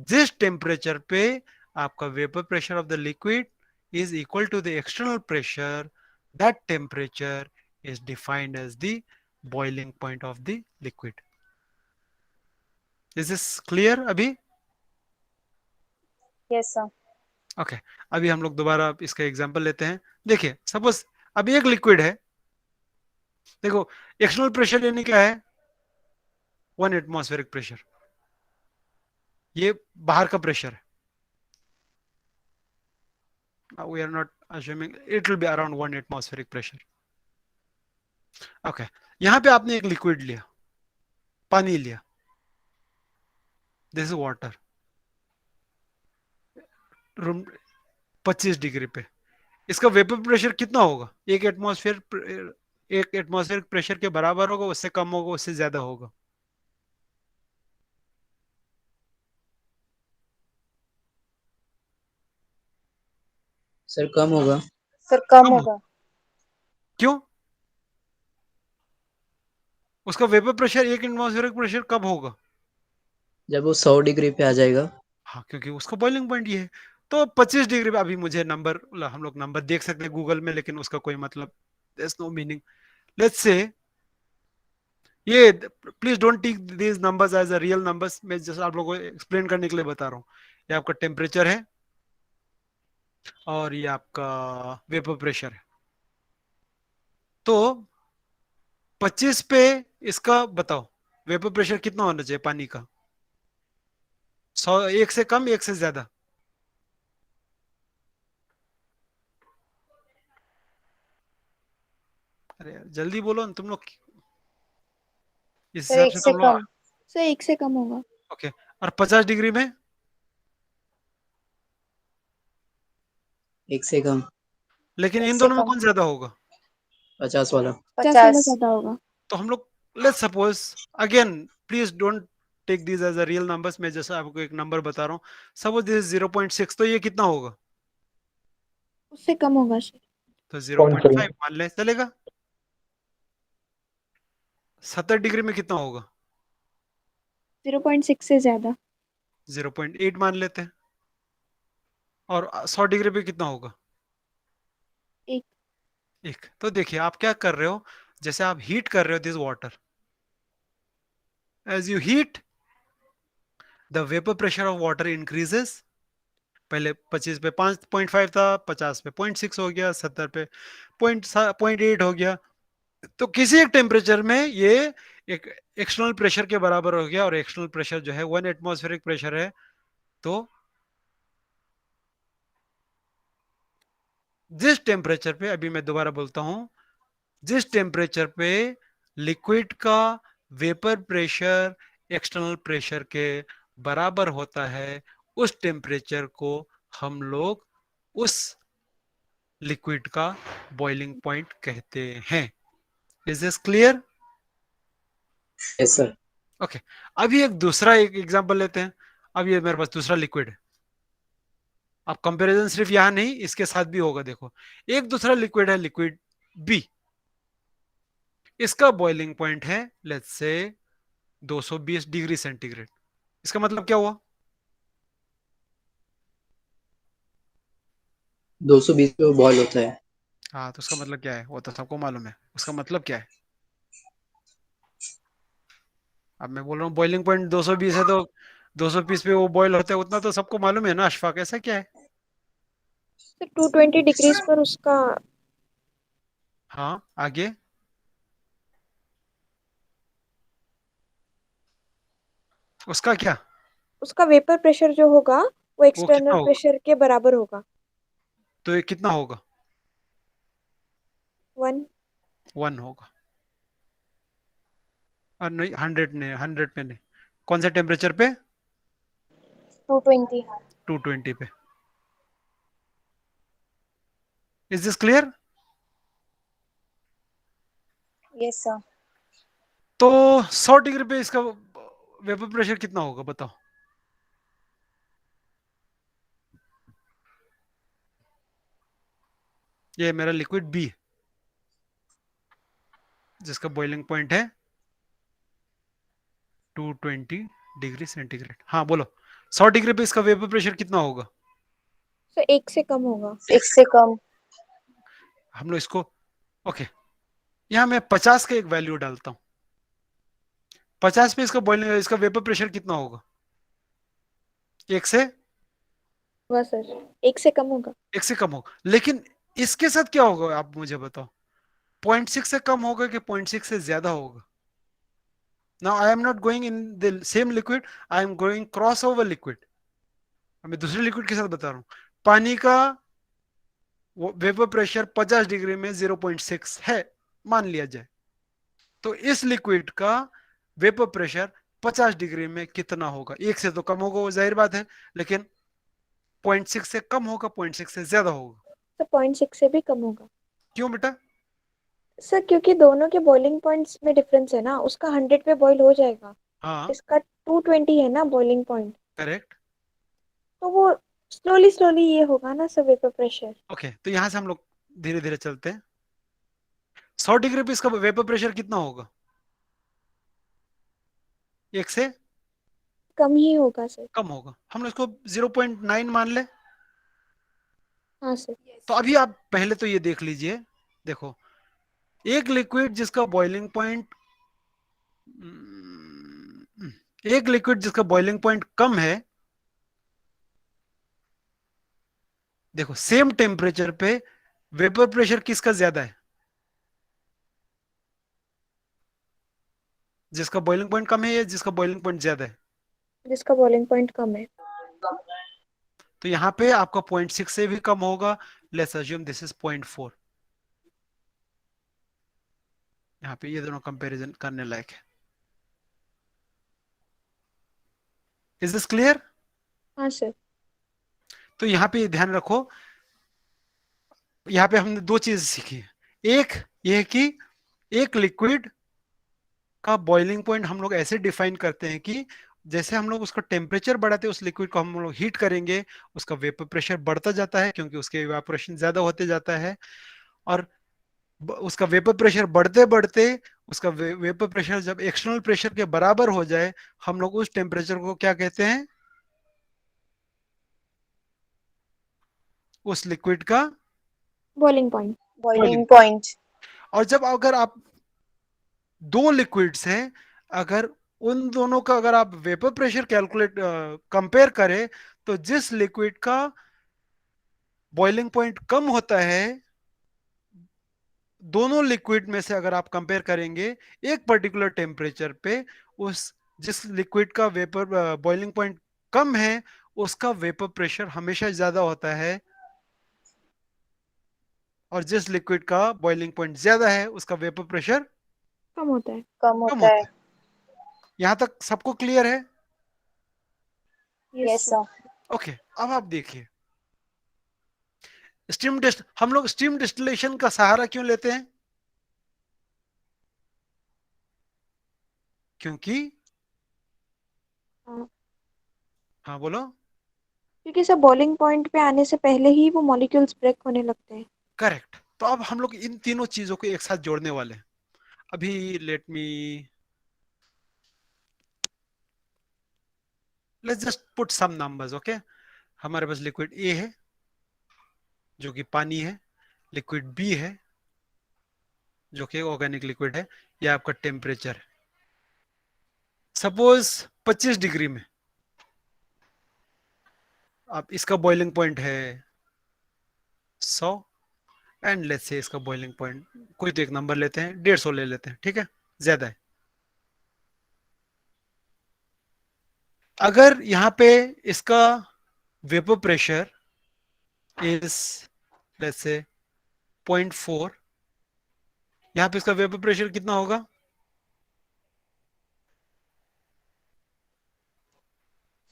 जिस टेम्परेचर पे आपका vapour pressure of the liquid is equal to the external pressure, that temperature is defined as the boiling point of the liquid. Is this clear अभी? Yes sir. ओके अभी हम लोग दोबारा इसका एग्जांपल लेते हैं। देखिए सपोज अभी एक लिक्विड है, देखो एक्सटर्नल प्रेशर यानी क्या है, 1 एटमॉस्फेरिक प्रेशर, ये बाहर का प्रेशर है। We are not assuming, it will be around 1 atmospheric pressure. Okay, यहाँ पे आपने एक लिक्विड लिया, पानी लिया, this is water, room 25 degree पे, इसका वेपर प्रेशर कितना होगा? एक एटमॉस्फेरिक प्रेशर के बराबर होगा, उससे कम होगा, उससे ज्यादा होगा? सर कम होगा। सर कम कम होगा। क्यों? उसका वेपर प्रेशर एक एटमॉस्फेरिक प्रेशर कब होगा? जब वो 100 डिग्री पे आ जाएगा। हाँ क्योंकि उसका बॉइलिंग पॉइंट ये है। तो 25 डिग्री पे, अभी मुझे नंबर, हम लोग नंबर देख सकते हैं गूगल में, लेकिन उसका कोई मतलब, there's no meaning. Let's say ये, please don't take these numbers as a real numbers, मैं जस्ट आप लोगों को एक्सप्लेन करने के लिए बता रहा हूँ। ये आपका टेम्परेचर है और ये आपका वेपर प्रेशर है। तो 25 पे इसका बताओ वेपर प्रेशर कितना होना चाहिए पानी का? 100, एक से कम, एक से ज्यादा? अरे यार जल्दी बोलो ना तुम लोग, इस सर हिसाब एक से तो से हम लोग। कम। सर 1 से कम होगा। ओके, और 50 डिग्री में? 1 से कम। लेकिन एक इन से दोनों में कम। कौन ज्यादा होगा? 50 वाला। 50 वाला 50। ज्यादा होगा। तो हम लोग, let's suppose, again please don't take this as a real numbers, मैं जैसा आपको एक नंबर बता रहा हूँ। सपोज दिस 0.6, तो ये कितना होगा? उससे कम होगा सर। तो 0.5 मान ले, चलेगा? 70 डिग्री में कितना होगा? 0.6 से ज्यादा। 0.8 मान लेते हैं। और 100 डिग्री पे कितना होगा? 1। एक। तो देखिए आप क्या कर रहे हो, जैसे आप हीट कर रहे हो this water, as you heat the vapour pressure of water increases. पहले 25 पे 5.5 था, 50 पे 0.6 हो गया, 70 पे 0.8 हो गया। तो किसी एक टेम्परेचर में ये एक एक्सटर्नल प्रेशर के बराबर हो गया, और एक्सटर्नल प्रेशर जो है 1 एटमॉस्फेरिक प्रेशर है। तो जिस टेम्परेचर पे, अभी मैं दोबारा बोलता हूं, जिस टेम्परेचर पे लिक्विड का वेपर प्रेशर एक्सटर्नल प्रेशर के बराबर होता है, उस टेम्परेचर को हम लोग उस लिक्विड का बॉइलिंग पॉइंट कहते हैं। Is this clear? Yes sir. Okay, अभी एक दूसरा एक एग्जांपल लेते हैं। अब ये मेरे पास दूसरा लिक्विड है। अब कंपैरिजन सिर्फ यहां नहीं, इसके साथ भी होगा। देखो, एक दूसरा लिक्विड है, लिक्विड बी। इसका बॉइलिंग पॉइंट है लेट्स से 220 डिग्री सेंटीग्रेड। इसका मतलब क्या हुआ? 220 पे वो बॉयल होता है। हाँ, तो उसका मतलब क्या है वो तो सबको मालूम है। उसका मतलब क्या है? अब मैं बोल रहा हूँ बॉइलिंग पॉइंट 220 है, तो 220 पे वो बॉयल होता है, उतना तो सबको मालूम है ना अशफाक, ऐसा क्या है? तो 220 डिग्रीज पर उसका हाँ, आगे। उसका क्या? उसका वेपर प्रेशर जो होगा वो वो एक्सटर्नल कितना होगा? प्रेशर के बराबर होगा। तो ये कितना होगा? 1। 1 होगा। और नहीं, 100 नहीं, 100 पे नहीं। कौन से टेम्परेचर पे? 220। 220 पे। Is this clear? Yes sir. तो 100 डिग्री पे इसका वेपर प्रेशर कितना होगा बताओ? ये मेरा लिक्विड बी जिसका बॉइलिंग पॉइंट है 220 डिग्री सेंटीग्रेड। हाँ बोलो, 100 डिग्री पे इसका वेपर प्रेशर कितना होगा? तो 1 से कम होगा। एक से कम। हम लोग इसको, ओके, यहाँ मैं 50 का एक वैल्यू डालता हूँ। 50 पे इसका बॉइलिंग, इसका वेपर प्रेशर कितना होगा? 1 से, वह सर 1 से कम होगा। 1 से कम होगा। लेकिन इसके साथ क्या होगा आप मुझे बताओ? 0.6 से कम होगा कि 0.6 से ज्यादा होगा? Now I am not going in the same liquid, I am going cross over liquid. मैं दूसरे लिक्विड के साथ बता रहा हूँ। पानी का वेपर प्रेशर 50 डिग्री में 0.6 है, मान लिया जाए। तो इस लिक्विड का वेपर प्रेशर 50 डिग्री में कितना होगा? 1 से तो कम होगा, वो जाहिर बात है, लेकिन 0.6 से कम होगा, 0.6 से ज्यादा होगा? तो 0.6 से भी कम होगा। क्यों बेटा? सर क्योंकि दोनों के बॉइलिंग पॉइंट्स में डिफरेंस है ना, उसका 100 पे बॉईल हो जाएगा, हाँ, इसका 220 है ना बॉइलिंग पॉइंट, करेक्ट। तो वो स्लोली स्लोली ये होगा ना सर वेपर प्रेशर। ओके, तो यहां से हम लोग धीरे धीरे चलते हैं। 100 डिग्री पे इसका वेपर प्रेशर कितना होगा? 1 से कम ही होगा सर। कम होगा। हम लोग इसको 0.9 मान ले। हाँ सर। तो अभी आप पहले तो ये देख लीजिए। देखो, एक लिक्विड जिसका बॉइलिंग पॉइंट, एक लिक्विड जिसका बॉइलिंग पॉइंट कम है, देखो सेम टेम्परेचर पे वेपर प्रेशर किसका ज्यादा है? जिसका बॉइलिंग पॉइंट कम है या जिसका बॉइलिंग पॉइंट ज्यादा है? जिसका बॉइलिंग पॉइंट कम है। तो यहाँ पे आपका 0.6 से भी कम होगा। Let's assume this is 0.4। यहाँ पे ये दोनों कंपैरिजन करने लायक है। Is this clear? हाँ सर। तो यहाँ पे ध्यान रखो, यहाँ पे हमने दो चीजें सीखी है। एक ये है कि एक लिक्विड का बॉइलिंग पॉइंट हम लोग ऐसे डिफाइन करते हैं कि जैसे हम लोग उसका टेम्परेचर बढ़ाते हैं, उस लिक्विड को हम लोग हीट करेंगे, उसका वेपर प्रेशर बढ़ता जाता है क्योंकि उसके इवापोरेशन ज्यादा होते जाता है। और उसका वेपर प्रेशर बढ़ते बढ़ते उसका वेपर प्रेशर जब एक्सटर्नल प्रेशर के बराबर हो जाए, हम लोग उस टेम्परेचर को क्या कहते हैं? उस लिक्विड का boiling point. Boiling. Boiling point. और जब अगर आप दो लिक्विड्स हैं, अगर उन दोनों का अगर आप वेपर प्रेशर कैलकुलेट कंपेयर करें, तो जिस लिक्विड का बॉइलिंग पॉइंट कम होता है, दोनों लिक्विड में से अगर आप कंपेयर करेंगे एक पर्टिकुलर टेम्परेचर पे, उस जिस लिक्विड का वेपर बॉइलिंग पॉइंट कम है उसका वेपर प्रेशर हमेशा ज्यादा होता है, और जिस लिक्विड का बॉइलिंग पॉइंट ज्यादा है उसका वेपर प्रेशर कम होता है। कम कम होता है। होता है। यहाँ तक सबको क्लियर है? Yes, Yes, sir. sir. Okay, अब आप देखिए हम लोग स्टीम डिस्टिलेशन का सहारा क्यों लेते हैं? क्योंकि हाँ, हाँ बोलो। क्योंकि सर बॉइलिंग पॉइंट पे आने से पहले ही वो मॉलिक्यूल्स ब्रेक होने लगते हैं। करेक्ट। तो अब हम लोग इन तीनों चीजों को एक साथ जोड़ने वाले हैं। अभी let's just put some numbers, okay. हमारे पास लिक्विड ए है जो कि पानी है, लिक्विड बी है जो कि ऑर्गेनिक लिक्विड है, यह आपका टेम्परेचर है। सपोज 25 डिग्री में, अब इसका बॉइलिंग पॉइंट है 100, एंड लेट्स से इसका बॉइलिंग पॉइंट कोई तो एक नंबर लेते हैं, 150 ले लेते हैं, ठीक है, ज्यादा है। अगर यहाँ पे इसका vapour pressure is let's say 0.4, यहाँ पे इसका वेपर प्रेशर कितना होगा?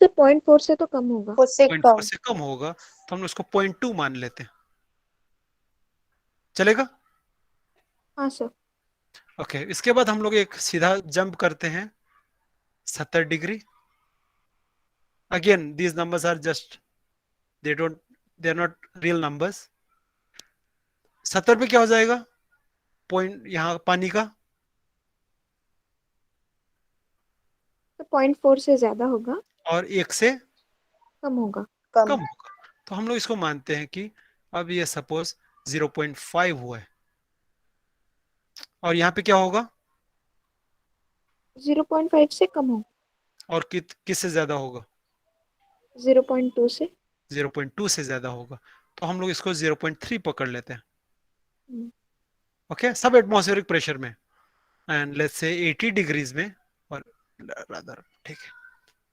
सर 0.4 से तो कम होगा। उससे 0.4 कम. से कम होगा, तो हम उसको 0.2 मान लेते हैं, चलेगा? हाँ सर। ओके, इसके बाद हम लोग एक सीधा जंप करते हैं 70 degree. Again these numbers are just, they are not real numbers. 70 पे क्या हो जाएगा? पॉइंट यहाँ पानी का तो 0.4 से ज्यादा होगा, और 1 से कम होगा। कम. कम होगा, तो हम लोग इसको मानते हैं कि अब ये सपोज 0.5 हुआ है, और यहाँ पे क्या होगा? 0.5 से कम होगा। और किससे ज्यादा होगा? 0.2 से। 0.2 से ज्यादा होगा, तो हम लोग इसको 0.3 पकड़ लेते हैं। हम्म, ओके, सब एटमॉस्फेरिक प्रेशर में, एंड लेट्स से 80 डिग्रीज में, और रादर ठीक है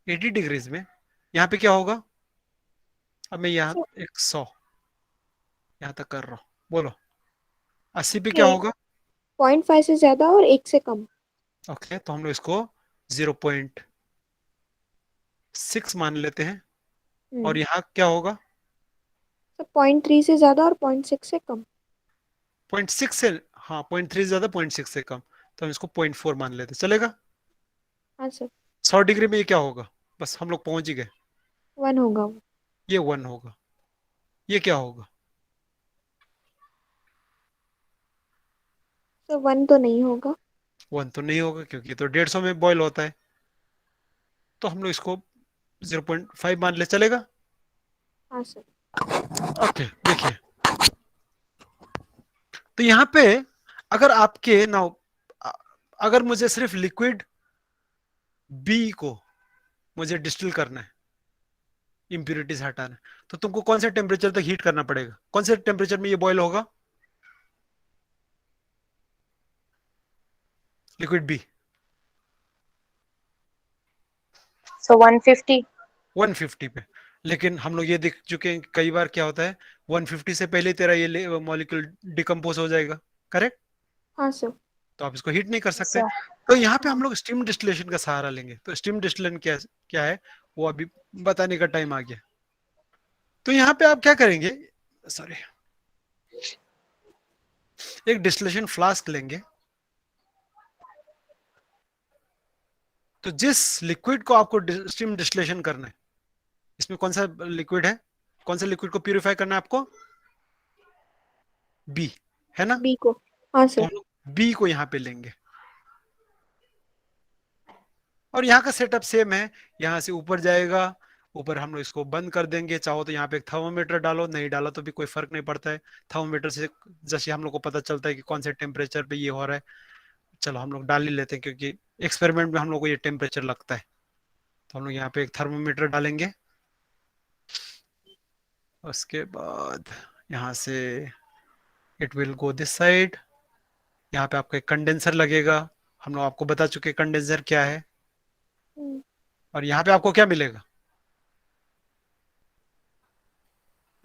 80 डिग्रीज में यहाँ पे क्या होगा? अब मैं यहाँ सर 100 यहाँ तक कर रहा हूँ, बोलो 80 पे क्या के होगा? 0.5 से ज्यादा और 1 से कम। ओके, तो हम लोग इसको 0.6 मान लेते हैं, और यहाँ क्या होगा? सर 0.3 से ज्यादा और 0.6 से कम। 0.6 से, हाँ 0.3 से ज्यादा 0.6 से कम, तो हम इसको 0.4 मान लेते हैं, चलेगा? हाँ सर। 100 डिग्री में ये क्या होगा? बस हम लोग पहुंच ही गए, 1 होगा वो। ये 1 होगा। ये क्या होगा? सर 1 तो नहीं होगा। 1 तो नहीं होगा क्योंकि ये तो 150 में बॉयल होता है, तो हम लोग इसको 0.5 मान ले, चलेगा? हाँ सर। ओके, देखिए तो यहाँ पे अगर आपके नाउ, अगर मुझे सिर्फ लिक्विड बी को मुझे डिस्टिल करना है, इम्प्यूरिटीज हटाना है, तो तुमको कौन से टेम्परेचर तक हीट करना पड़ेगा? कौन से टेम्परेचर में ये बॉयल होगा लिक्विड बी? So 150. 150 पे। लेकिन हम लोग ये देख चुके हैं कि कई बार क्या होता है, 150 से पहले तेरा ये मॉलिक्यूल डिकम्पोज हो जाएगा, करेक्ट? हाँ सर। तो आप इसको हीट नहीं कर सकते। So तो यहाँ पे हम लोग स्टीम डिस्टिलेशन का सहारा लेंगे। तो स्टीम डिस्टिलेशन क्या क्या है वो अभी बताने का टाइम आ गया। तो यहाँ पे आप क्या करेंगे, सॉरी, एक डिस्टिलेशन फ्लास्क लेंगे। तो जिस लिक्विड को आपको स्टीम डिस्टिलेशन करना है, इसमें कौन सा लिक्विड है, कौन सा लिक्विड को प्यूरिफाई करना है आपको? बी, है ना? बी को। हाँ तो सर। हम लोग बी को यहाँ पे लेंगे, और यहाँ का सेटअप सेम है। यहाँ से ऊपर जाएगा, ऊपर हम लोग इसको बंद कर देंगे। चाहो तो यहाँ पे एक थर्मोमीटर डालो, नहीं डालो तो भी कोई फर्क नहीं पड़ता है। थर्मोमीटर से जैसे हम लोग को पता चलता है कि कौन से टेम्परेचर पे ये हो रहा है। चलो हम लोग डाल ही लेते हैं क्योंकि एक्सपेरिमेंट में हम लोग को ये टेम्परेचर लगता है। तो हम लोग यहाँ पे एक थर्मोमीटर डालेंगे। उसके बाद यहाँ से it will go this side. यहाँ पे आपका एक कंडेंसर लगेगा। हम लोग आपको बता चुके कंडेंसर क्या है। हम्म, और यहाँ पे आपको क्या मिलेगा?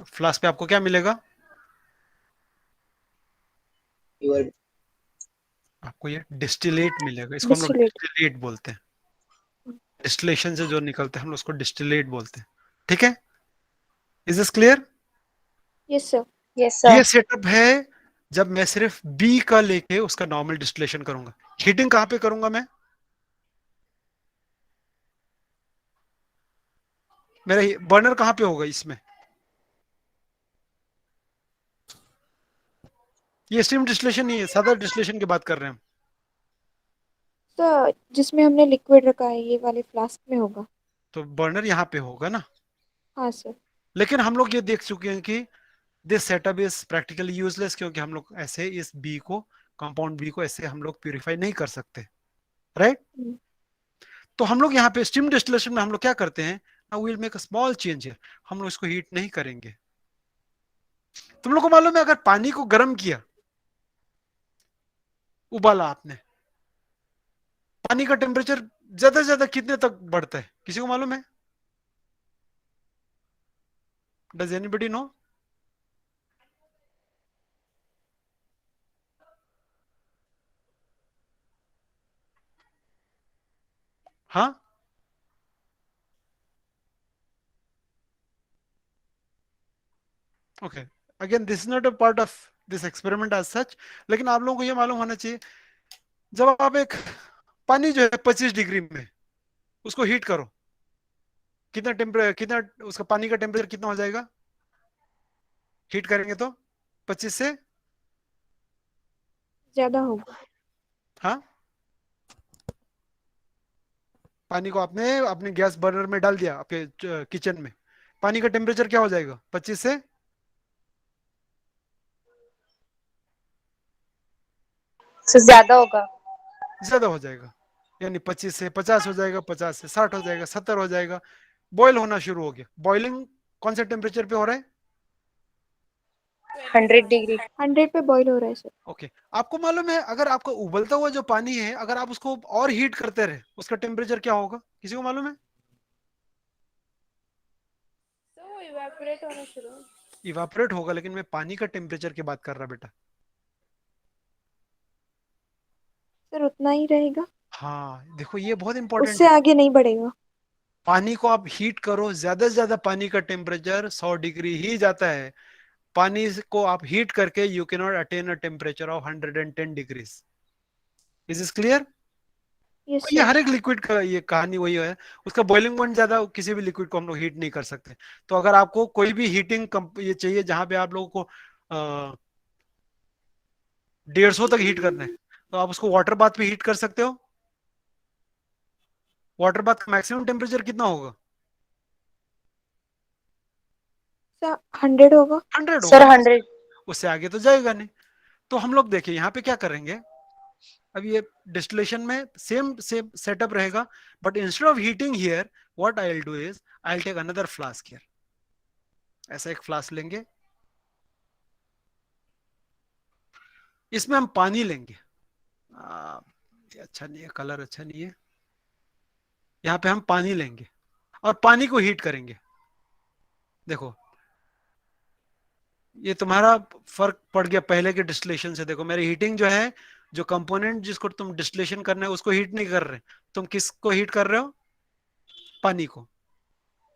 फ्लास्क पे आपको क्या मिलेगा? Your आपको ये डिस्टिलेट मिलेगा। इसको हम लोग डिस्टिलेट। डिस्टिलेट बोलते हैं। डिस्टिलेशन से जो निकलते हैं हम उसको डिस्टिलेट बोलते हैं। ठीक है, is this clear? Yes, sir. Yes, ये sir. सेटअप है जब मैं सिर्फ बी का लेके उसका नॉर्मल डिस्टिलेशन करूंगा। हीटिंग कहां पे करूंगा मैं? मेरा बर्नर कहां पे होगा इसमें? ये स्टीम डिस्टिलेशन नहीं है, सादा डिस्टिलेशन की बात कर रहे हैं हम। सर जिसमें हमने लिक्विड रखा है ये वाले फ्लास्क में होगा। तो बर्नर यहाँ पे होगा ना। हाँ सर। लेकिन हम लोग ये देख चुके हैं कि this setup is practically useless, क्योंकि हम लोग ऐसे इस बी को, कंपाउंड बी को ऐसे हम लोग प्यूरिफाई नहीं कर सकते, राइट? हम्म, तो हम लोग यहाँ पे स्टीम डिस्टिलेशन में हम लोग क्या करते हैं, now will make a small change है। हम लोग इसको हीट नहीं करेंगे। तुम लोग को मालूम है, अगर पानी को गर्म किया, उबाला आपने, पानी का टेम्परेचर ज्यादा से ज्यादा कितने तक बढ़ता है, किसी को मालूम है? Does anybody know? हाँ, okay, again this is not a part of this experiment as such, लेकिन आप लोगों को ये मालूम होना चाहिए, जब आप एक पानी जो है 25 डिग्री में उसको हीट करो, कितना उसका पानी का टेम्परेचर कितना हो जाएगा हीट करेंगे तो? 25 से, ज्यादा होगा। हाँ, पानी को आपने अपने गैस बर्नर में डाल दिया आपके किचन में, पानी का टेम्परेचर क्या हो जाएगा 25 से? So ज्यादा होगा। ज्यादा हो जाएगा, यानी 25 से 50 हो जाएगा, 50 से 60 हो जाएगा, 70 हो जाएगा, बॉयल होना शुरू हो गया। बॉइलिंग कौन से टेम्परेचर पे हो रहा है? 100 डिग्री। 100 पे बॉईल हो रहा है सर। ओके, आपको मालूम है अगर आपका उबलता हुआ जो पानी है, अगर आप उसको और हीट करते रहे, उसका टेम्परेचर क्या होगा, किसी को मालूम है? तो वो इवेपोरेट होना शुरू। इवापोरेट होगा, लेकिन मैं पानी का टेम्परेचर की बात कर रहा बेटा। सर उतना ही रहेगा, हाँ, देखो ये बहुत इंपॉर्टेंट उससे है। आगे नहीं बढ़ेगा। पानी को आप हीट करो, ज्यादा से ज्यादा पानी का टेम्परेचर 100 डिग्री ही जाता है। पानी को आप हीट करके you can not attain a temperature of 110 degrees. Is is clear? Yes ये सर। हर एक लिक्विड का ये कहानी वही है, उसका बॉइलिंग पॉइंट ज्यादा, किसी भी लिक्विड को हम लोग हीट नहीं कर सकते। तो अगर आपको कोई भी हीटिंग ये चाहिए जहां पे आप लोगों को 150 तक हीट करना है, तो आप उसको वाटर बाथ पे हीट कर सकते हो। वाटर बाथ का मैक्सिमम टेम्परेचर कितना होगा? सर 100 होगा। 100 सर होगा, 100। उससे आगे तो जाएगा नहीं। तो हम लोग देखिए यहाँ पे क्या करेंगे, अब ये डिस्टिलेशन में सेम सेम सेटअप रहेगा, but instead of heating here, what I will do is I will take another flask here. ऐसा एक फ्लास्क लेंगे, इसमें हम पानी लेंगे। ये अच्छा नहीं है, कलर अच्छा नहीं है। यहाँ पे हम पानी लेंगे और पानी को हीट करेंगे। देखो, ये तुम्हारा फर्क पड़ गया पहले के डिस्टिलेशन से। देखो मेरी हीटिंग जो है, जो कंपोनेंट जिसको तुम डिस्टिलेशन करना है उसको हीट नहीं कर रहे, तुम किसको हीट कर रहे हो? पानी को।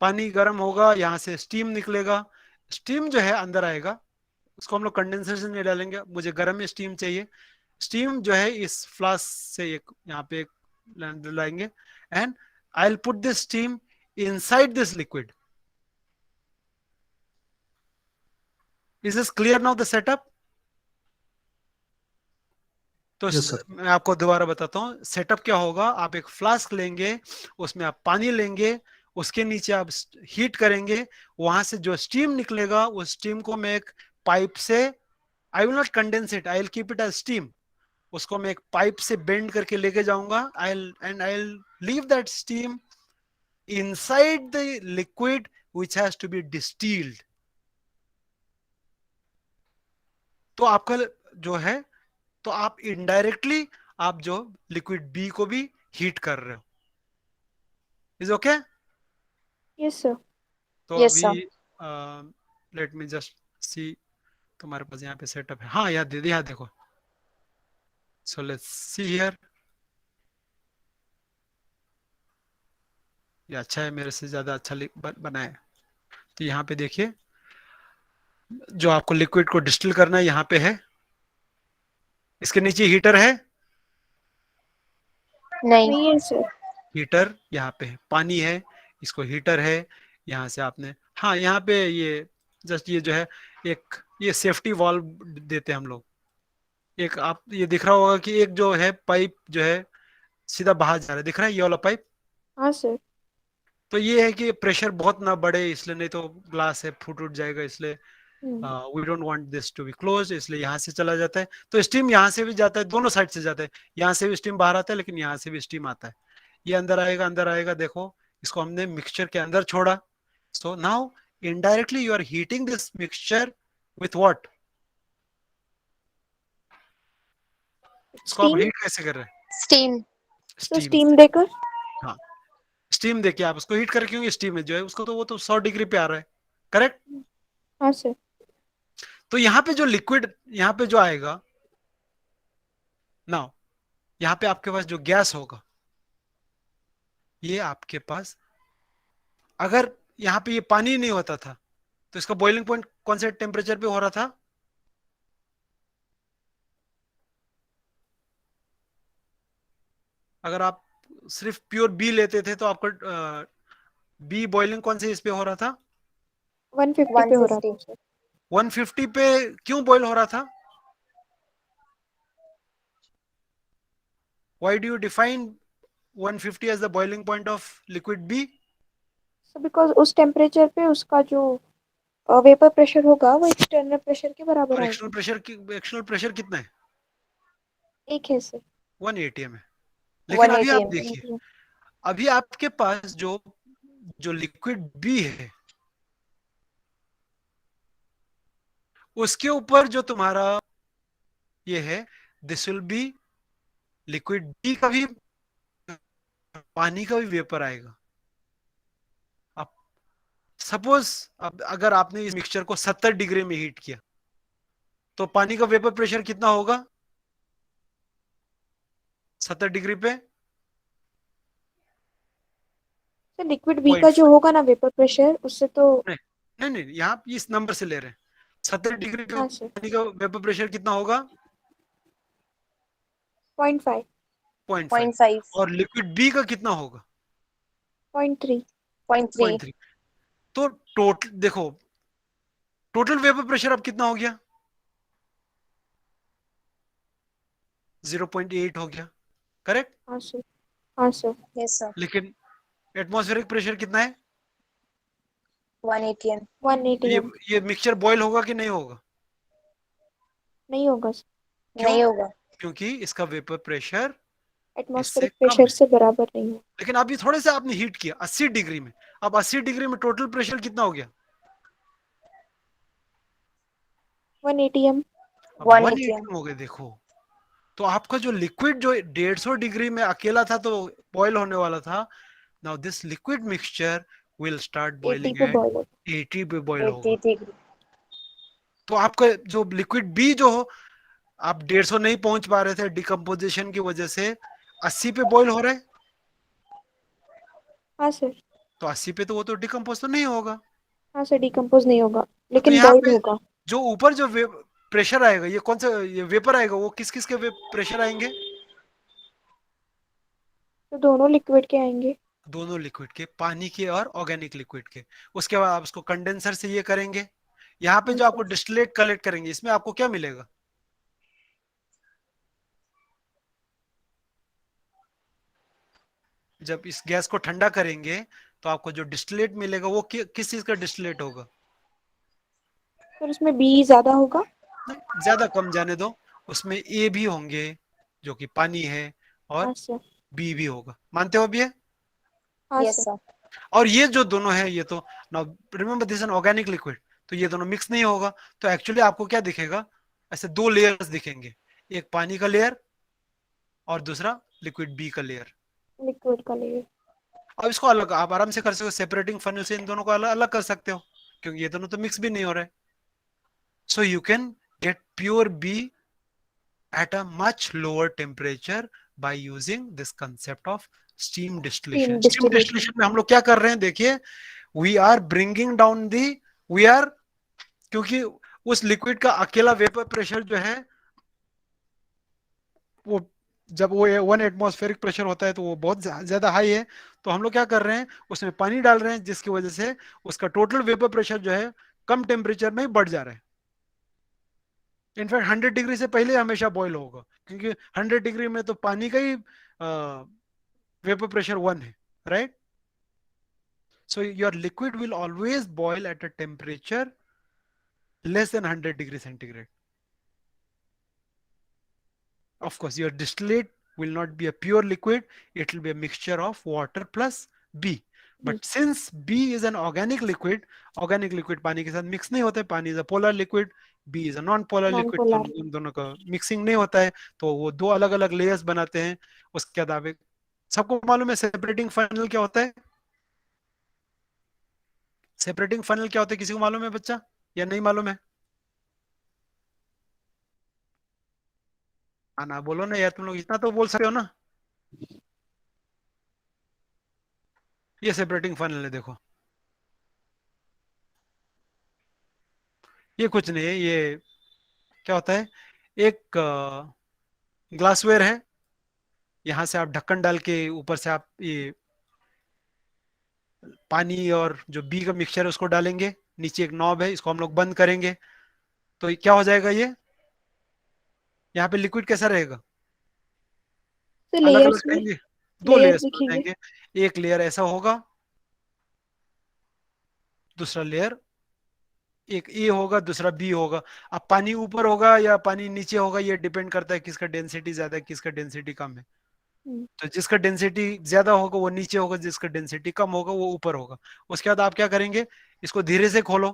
पानी गर्म होगा, यहाँ से स्टीम निकलेगा, स्टीम जो है अंदर आएगा, उसको हम लोग कंडेंसर से नहीं डालेंगे, मुझे गर्म स्टीम चाहिए। स्टीम जो है इस फ्लास्क से एक यहाँ पे एक लाएंगे, and I will put this steam inside this liquid. Is this clear now the setup? तो यस सर। मैं आपको दोबारा बताता हूँ सेटअप क्या होगा। आप एक फ्लास्क लेंगे, उसमें आप पानी लेंगे, उसके नीचे आप हीट करेंगे, वहां से जो स्टीम निकलेगा उस स्टीम को मैं एक पाइप से, I will not condense it, I will keep it as steam, उसको मैं एक पाइप से बेंड करके लेके जाऊंगा, I will leave that steam inside the liquid which has to be distilled. तो आपका जो है, तो आप इनडायरेक्टली आप जो लिक्विड बी को भी हीट कर रहे हो। Is okay? Yes sir. तो Yes, अभी sir. Late me just see, तुम्हारे पास यहाँ पे सेटअप है, हाँ याद दे दिया, देखो। So let's see here. ये अच्छा है, मेरे से ज्यादा अच्छा बना है। तो यहाँ पे देखिए, जो आपको लिक्विड को डिस्टिल करना है यहाँ पे है, इसके नीचे हीटर है, नहीं। नहीं है सर। हीटर यहाँ पे है, पानी है, इसको हीटर है, यहाँ से आपने, हाँ यहाँ पे ये जस्ट ये जो है, एक ये सेफ्टी वाल्व देते हैं हम लोग। एक आप ये दिख रहा होगा कि एक जो है पाइप जो है सीधा बाहर जा रहा है, दिख रहा है ये वाला पाइप। हाँ सर। तो ये है कि प्रेशर बहुत ना बढ़े, इसलिए नहीं तो ग्लास है फूट उठ जाएगा, इसलिए we don't want this to be close, इसलिए यहाँ से चला जाता है। तो स्टीम यहाँ से भी जाता है, दोनों साइड से जाता है, यहाँ से भी स्टीम बाहर आता है, लेकिन यहाँ से भी स्टीम आता है। ये अंदर आएगा, अंदर आएगा, देखो इसको हमने मिक्सचर के अंदर छोड़ा। So now indirectly you are heating this mixture with what, इसको आप स्टीम। हीट कैसे कर रहे हैं? स्टीम। तो स्टीम स्टीम से। देकर। हाँ, स्टीम देके आप उसको हीट करके, क्योंकि स्टीम है जो है उसको तो वो तो 100 डिग्री पे आ रहा है, करेक्ट। हाँ सर। तो यहाँ पे जो लिक्विड यहाँ पे जो आएगा नाउ, यहाँ पे आपके पास जो गैस होगा, ये आपके पास, अगर यहाँ पे ये पानी नहीं होता था तो इसका बॉइलिंग पॉइंट कौन से टेम्परेचर पे हो रहा था? अगर आप सिर्फ प्योर बी लेते थे तो आपका बी बॉइलिंग कौन से इस पे हो रहा था? 150 पे हो रहा 150। था सर। 150 पे क्यों बॉईल हो रहा था? Why do you define 150 as the boiling point of liquid B? So because उस टेम्परेचर पे उसका जो वेपर प्रेशर होगा वो एक्सटर्नल प्रेशर के बराबर और आएगा। एक्सटर्नल प्रेशर कितना है? एक है सर। 1 atm है। लेकिन अभी 180 आप ml। देखिए, अभी आपके पास जो जो लिक्विड बी है, उसके ऊपर जो तुम्हारा ये है, this will be liquid B का भी, पानी का भी वेपर आएगा। अब सपोज, अब अगर आपने इस मिक्सचर को 70 डिग्री में हीट किया तो पानी का वेपर प्रेशर कितना होगा 70 डिग्री पे? सर लिक्विड बी का 0.5। जो होगा ना वेपर प्रेशर उससे तो। नहीं नहीं नहीं, यहाँ इस नंबर से ले रहे हैं। 70 डिग्री पे हाँ सर। पानी का वेपर प्रेशर कितना होगा? 0.5। 0.5। 0.5। और लिक्विड बी का कितना होगा? 0.3। 0.3। 0.3। तो टोटल देखो, टोटल वेपर प्रेशर अब कितना हो गया? 0.8 हो गया, करेक्ट। हाँ सर। हाँ सर। Yes sir. लेकिन एटमॉस्फेरिक प्रेशर कितना है? 180 ml। 180 ये m। ये मिक्सचर बॉयल होगा कि नहीं होगा? नहीं होगा सर। क्यों? नहीं होगा। क्योंकि इसका वेपर प्रेशर इससे एटमॉस्फेरिक कम प्रेशर है। से बराबर नहीं है। लेकिन अभी थोड़े से आपने हीट किया 80 डिग्री में, अब 80 डिग्री में टोटल प्रेशर कितना हो गया? 180 m। अब 180 180 हो गए, देखो। तो आपका जो लिक्विड जो 150 डिग्री में अकेला था तो बॉयल होने वाला था, now this liquid mixture will start 80 boiling पे एट बॉयल होगा। 80 पे बॉयल 80 होगा। डिग्री। तो आपका जो लिक्विड बी जो हो, आप 150 नहीं पहुंच पा रहे थे डिकम्पोजिशन की वजह से, 80 पे बॉयल हो रहे हैं। हाँ सर। तो 80 पे तो वो तो डिकम्पोज तो नहीं होगा। हाँ सर डिकम्पोज नहीं होगा तो लेकिन यहाँ बॉयल पे होगा। जो ऊपर जो प्रेशर आएगा, ये कौन सा ये वेपर आएगा, वो किस किस के प्रेशर आएंगे? तो दोनों लिक्विड के आएंगे। दोनों लिक्विड के, पानी के और ऑर्गेनिक लिक्विड के। उसके बाद आप उसको कंडेंसर से ये करेंगे, यहाँ पे हाँ जो आपको सर। डिस्टिलेट कलेक्ट करेंगे, इसमें आपको क्या मिलेगा? जब इस गैस को ठंडा करेंगे तो आपको जो डिस्टिलेट मिलेगा वो किस चीज का डिस्टिलेट होगा? सर उसमें बी ज्यादा होगा। नहीं, ज्यादा कम जाने दो, उसमें ए भी होंगे जो कि पानी है, हाँ और सर। बी भी होगा, मानते हो अब ये? हाँ यस सर। सर। और ये जो दोनों है, ये तो now remember this N organic liquid, तो ये दोनों मिक्स नहीं होगा। तो एक्चुअली आपको क्या दिखेगा, ऐसे दो लेयर्स दिखेंगे, एक पानी का लेयर और दूसरा लिक्विड बी का लेयर। लिक्विड का लेयर। अब इसको अलग आप आराम से कर सकते हो, सेपरेटिंग फन्यू से इन दोनों को अलग अलग कर सकते हो, क्योंकि ये दोनों तो मिक्स भी नहीं हो रहे। So you can get pure B at a much lower temperature by using this concept of steam distillation. Steam steam distillation. Distillation में हम लोग क्या कर रहे हैं, देखिए, we are bringing down the, we are, क्योंकि उस लिक्विड का अकेला वेपर प्रेशर जो है वो, जब वो 1 एटमॉस्फेरिक प्रेशर होता है तो वो बहुत ज्यादा हाई है, तो हम लोग क्या कर रहे हैं, उसमें पानी डाल रहे हैं, जिसकी वजह से उसका टोटल वेपर प्रेशर जो है कम टेम्परेचर में ही बढ़ जा रहा है। इनफैक्ट 100 डिग्री से पहले हमेशा बॉईल होगा, क्योंकि 100 डिग्री में तो पानी का ही वेपर प्रेशर 1 है, right? So your liquid will always boil at a temperature less than 100 degree centigrade. Of course, your distillate will not be a pure liquid. It will be a mixture of water plus B. But since B is an organic liquid पानी के साथ मिक्स नहीं होता है, पानी is a polar liquid, B is a non-polar liquid, तो Non-polar. उन दोनों का मिक्सिंग नहीं होता है, तो वो दो अलग अलग लेयर्स बनाते हैं। उसके बाद सबको मालूम है सेपरेटिंग फनल क्या होता है? सेपरेटिंग फनल क्या होता है, किसी को मालूम है बच्चा, या नहीं मालूम है? ना बोलो ना यार, तुम लोग इतना तो बोल सकते हो ना। ये सेपरेटिंग फनल है, देखो, ये कुछ नहीं है, ये क्या होता है, एक ग्लासवेयर है, यहां से आप ढक्कन डाल के ऊपर से आप ये पानी और जो बी का मिक्सचर है उसको डालेंगे, नीचे एक नॉब है, इसको हम लोग बंद करेंगे, तो क्या हो जाएगा, ये यहाँ पे लिक्विड कैसा रहेगा, So अलग अलग layers में रहेंगे, दो layers लेयर्स हो दिखेंगे. जाएंगे। एक लेयर ऐसा होगा, दूसरा लेयर, एक ए होगा, दूसरा बी होगा। अब पानी ऊपर होगा या पानी नीचे होगा, ये डिपेंड करता है किसका डेंसिटी ज्यादा है, किसका डेंसिटी कम है। तो जिसका डेंसिटी ज्यादा होगा वो नीचे होगा, जिसका डेंसिटी कम होगा वो ऊपर होगा। उसके बाद आप क्या करेंगे, इसको धीरे से खोलो,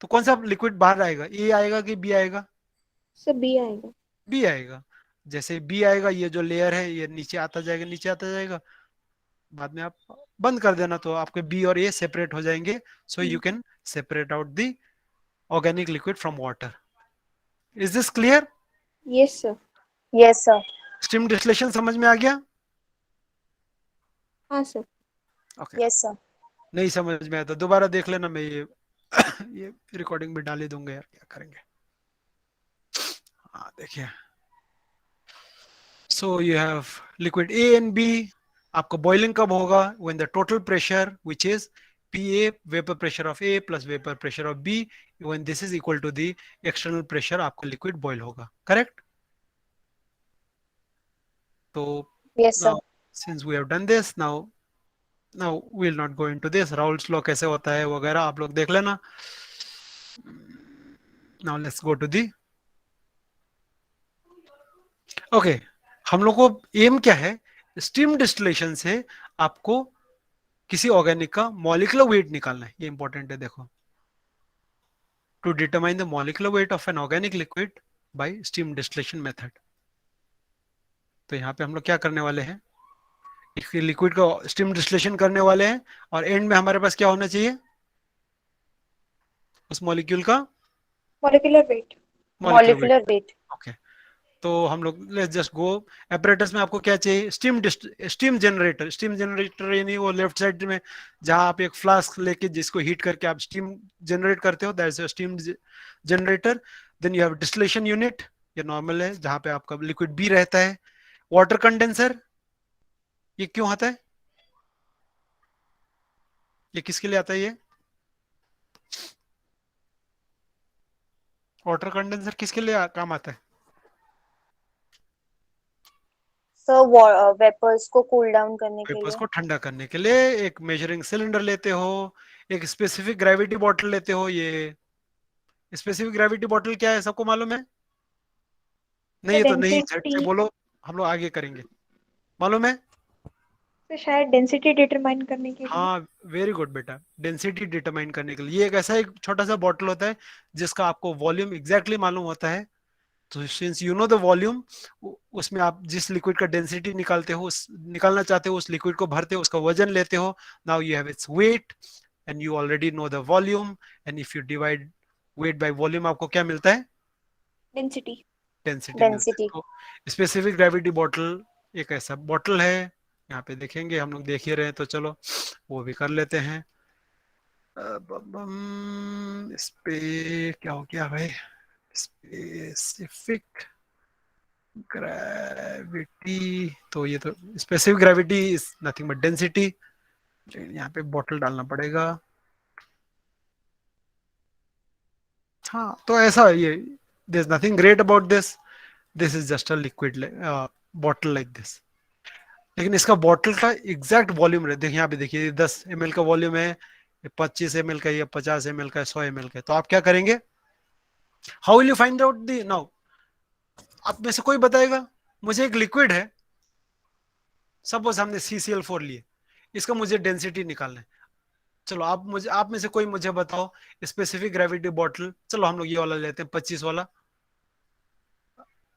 तो कौन सा लिक्विड बाहर आएगा, ए आएगा कि बी आएगा? So B आएगा. बी आएगा। जैसे बी आएगा, ये जो लेयर है ये नीचे आता जाएगा, नीचे आता जाएगा, बाद में आप बंद कर देना, तो आपके बी और ए सेपरेट हो जाएंगे। सो you can separate out the organic liquid from water. Is this clear? Yes sir. Yes, sir. Steam distillation समझ में आ गया? हाँ sir. ओके। Yes, sir. नहीं समझ में आया तो दोबारा देख लेना, मैं ये ये रिकॉर्डिंग भी डाल ही दूंगा यार, क्या करेंगे। हाँ देखिए, so you have liquid A and B. आपको बॉइलिंग कब होगा, when the total pressure which is PA, vapour pressure of A plus vapour pressure of B, when this is equal to the external pressure, आपका लिक्विड बॉइल होगा, करेक्ट? तो Yes, sir. now since we have done this, now we'll not go into this, Raoult's law कैसे होता है वगैरह आप लोग देख लेना। now let's go to the okay. हम लोग को एम क्या है, स्टीम डिस्टिलेशन से आपको किसी ऑर्गेनिक का मॉलिक्यूलर वेट निकालना है, ये इंपॉर्टेंट है। देखो, to determine the molecular weight of an organic liquid by steam distillation method. तो यहाँ पे हम लोग क्या करने वाले हैं, एक लिक्विड का स्टीम डिस्टिलेशन करने वाले हैं, और एंड में हमारे पास क्या होना चाहिए, उस मॉलिक्यूल का Molecular weight. Molecular weight. Molecular weight. Okay, तो हम लोग लेट्स जस्ट गो। एपरेटस में आपको क्या चाहिए, स्टीम जनरेटर। स्टीम जनरेटर यानी वो लेफ्ट साइड में जहां आप एक फ्लास्क लेके जिसको हीट करके आप स्टीम जनरेट करते हो, that is a steam generator. Then you have distillation unit, ये नॉर्मल है जहां पे आपका लिक्विड बी रहता है। वाटर कंडेंसर, ये क्यों आता है, ये किसके लिए आता है, ये वाटर कंडेंसर किसके लिए काम आता है? So, vapors को cool down करने के वेपर्स लिए. को ठंडा करने के लिए एक मेजरिंग सिलेंडर लेते हो, एक स्पेसिफिक ग्रेविटी बॉटल लेते हो। ये स्पेसिफिक ग्रेविटी बॉटल क्या है, सबको मालूम है? नहीं है तो नहीं, झट से Density. बोलो, हम लोग आगे करेंगे। मालूम है? तो शायद डेंसिटी डिटरमाइन करने के लिए. हाँ, वेरी गुड बेटा, डेंसिटी डिटरमाइन करने के लिए। ये एक ऐसा एक छोटा सा बॉटल होता है जिसका आपको वॉल्यूम एग्जैक्टली मालूम होता है। तो since you know the volume, उसमें आप जिस लिक्विड का डेंसिटी निकालते हो, उस निकालना चाहते हो, उस लिक्विड को भरते हो, उसका वजन लेते हो। Now you have its weight and you already know the volume, and if you divide weight by volume आपको क्या मिलता है, डेंसिटी. डेंसिटी मिलता है। Density. तो स्पेसिफिक ग्रेविटी बॉटल एक ऐसा बॉटल है, यहाँ पे देखेंगे, हम लोग देख ही रहे हैं तो चलो वो भी कर लेते हैं। इस पे क्या हो गया भाई, स्पेसिफिक ग्रेविटी, तो ये तो specific gravity is nothing but density, यहाँ पे बॉटल डालना पड़ेगा। हाँ तो ऐसा ये, this nothing great about this, this is just a liquid bottle like this. लेकिन इसका बॉटल का एग्जैक्ट वॉल्यूम रहे, देखिए यहाँ पे देखिए 10 ml का वॉल्यूम है, 25 ml का, या 50 ml का, 100 ml का, तो आप क्या करेंगे, how will you find out the now, आप में से कोई बताएगा, मुझे एक लिक्विड है, सपोज हमने CCl4 लिए, इसका मुझे डेंसिटी निकालना है, चलो आप में से कोई मुझे बताओ, स्पेसिफिक ग्रेविटी बॉटल, चलो हम लोग ये वाला लेते हैं 25 वाला,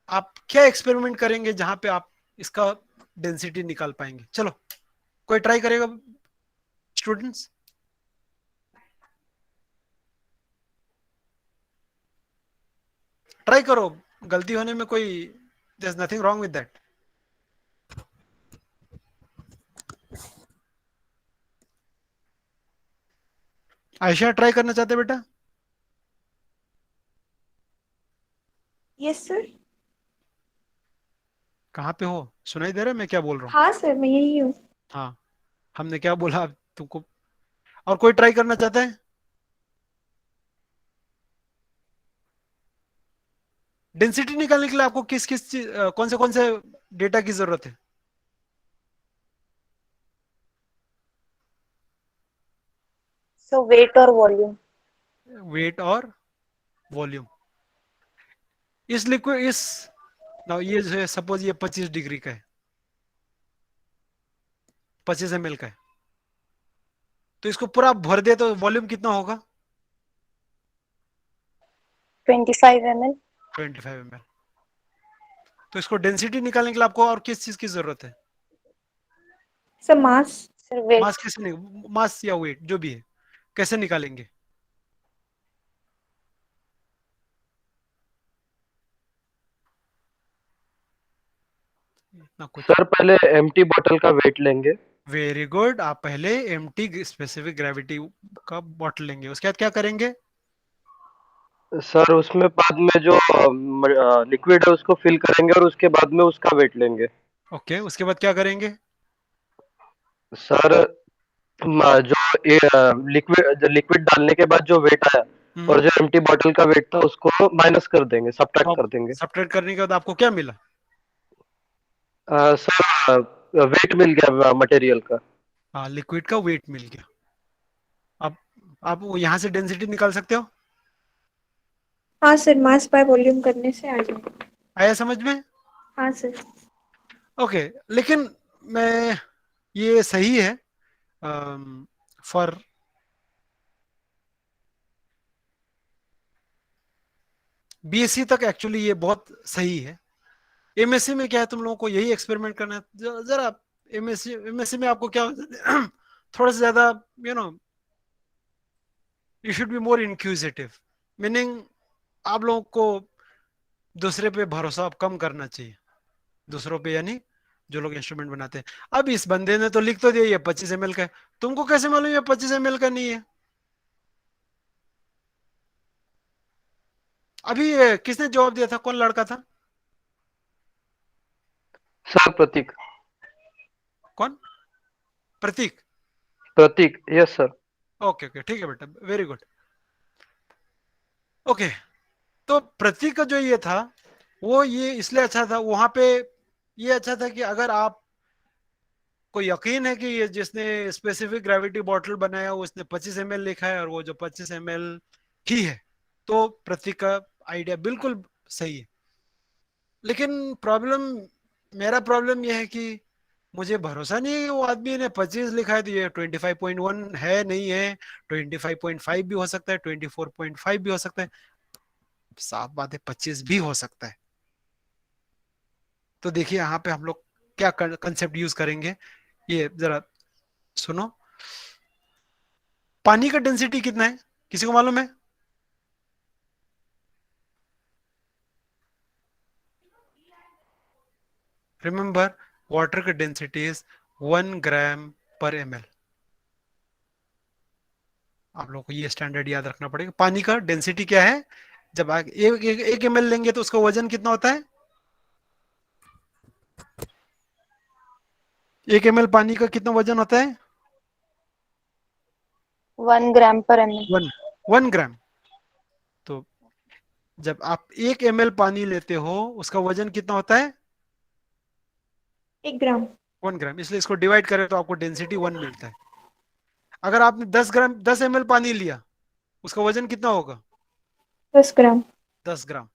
आप क्या एक्सपेरिमेंट करेंगे जहां पे आप इसका डेंसिटी निकाल पाएंगे, चलो कोई ट्राई करेगा स्टूडेंट्स, ट्राई करो, गलती होने में कोई, there is nothing wrong with that. Ayesha try करना चाहते बेटा, यस सर। कहाँ पे हो, सुनाई दे रहा है मैं क्या बोल रहा हूँ? हाँ सर, मैं यही हूँ। हाँ, हमने क्या बोला तुमको, और कोई ट्राई करना चाहता है? डेंसिटी निकालने के लिए आपको किस किस चीज, कौन से डेटा की जरूरत है? So weight और volume. वेट और वॉल्यूम। इस लिक्विड इस ना, ये जो है सपोज ये 25 डिग्री का है, 25 ml का है, तो इसको पूरा भर दे तो वॉल्यूम कितना होगा? 25 ml. 25 ml। तो इसको डेंसिटी निकालने के लिए आपको और किस चीज की जरूरत है? सर मास। Sir weight. मास कैसे नहीं, मास या वेट जो भी है, कैसे निकालेंगे? इतना कुछ, सर पहले एम्प्टी बॉटल का वेट लेंगे। वेरी गुड, आप पहले एम्प्टी स्पेसिफिक ग्रेविटी का बॉटल लेंगे, उसके बाद क्या करेंगे? सर उसमें बाद में जो लिक्विड है उसको फिल करेंगे और उसके बाद में उसका वेट लेंगे। ओके, उसके बाद क्या करेंगे? सर जो लिक्विड डालने के बाद जो वेट आया और जो एम्प्टी बॉटल का वेट था उसको माइनस कर देंगे, सब्ट्रैक्ट कर देंगे। सब्ट्रैक्ट करने के बाद आपको क्या मिला? सर वेट मिल गया मटेरियल का। हाँ, लिक्विड का वेट मिल गया। अब आप वो यहाँ से डेंसिटी निकाल सकते हो, हाँ सर, मास बाय वॉल्यूम करने से आ जाएगा। आया समझ में? हाँ सर। ओके, लेकिन मैं, ये सही है फॉर BSc तक, एक्चुअली ये बहुत सही है। MSc में क्या है, तुम लोगों को यही एक्सपेरिमेंट करना है, जरा MSc में आपको क्या थोड़ा सा ज्यादा, you know, you should be more inquisitive, meaning आप लोगों को दूसरे पे भरोसा अब कम करना चाहिए, दूसरों पे यानी जो लोग इंस्ट्रूमेंट बनाते हैं। अब इस बंदे ने तो लिख तो दिया ये 25 ml का है, तुमको कैसे मालूम ये 25 ml का नहीं है? अभी ये किसने जवाब दिया था, कौन लड़का था? सर प्रतीक। कौन? प्रतीक? प्रतीक, यस सर। ओके ओके, ठीक है बेटा, वेरी गुड। ओके, तो प्रतीक का जो ये था, वो ये इसलिए अच्छा था वहां पे, ये अच्छा था कि अगर आप को यकीन है कि ये जिसने स्पेसिफिक ग्रेविटी बॉटल बनाया उसने 25 ml लिखा है और वो जो 25 ml ही है, तो प्रतीक का आइडिया बिल्कुल सही है। लेकिन प्रॉब्लम, मेरा प्रॉब्लम यह है कि मुझे भरोसा नहीं है कि वो आदमी ने 25 लिखा है तो ये 25.1 है नहीं है, 25.5 भी हो सकता है, 24.5 भी हो सकता है, साफ बात है 25 भी हो सकता है। तो देखिए यहाँ पे हम लोग क्या कंसेप्ट यूज करेंगे, ये जरा सुनो। पानी का डेंसिटी कितना है, किसी को मालूम है? रिमेंबर, वाटर का डेंसिटी इज 1 ग्राम पर ml। आप लोगों को ये स्टैंडर्ड याद रखना पड़ेगा। पानी का डेंसिटी क्या है? जब आप एक ml लेंगे तो उसका वजन कितना होता है? 1 ml पानी का कितना वजन होता है? 1 ग्राम पर ml। 1 ग्राम। तो जब आप 1 ml पानी लेते हो उसका वजन कितना होता है? 1 ग्राम। 1 ग्राम। इसलिए इसको डिवाइड करें तो आपको डेंसिटी 1 मिलता है। अगर आपने 10 ml पानी लिया उसका वजन कितना होगा? 10 ग्राम। 10 ग्राम।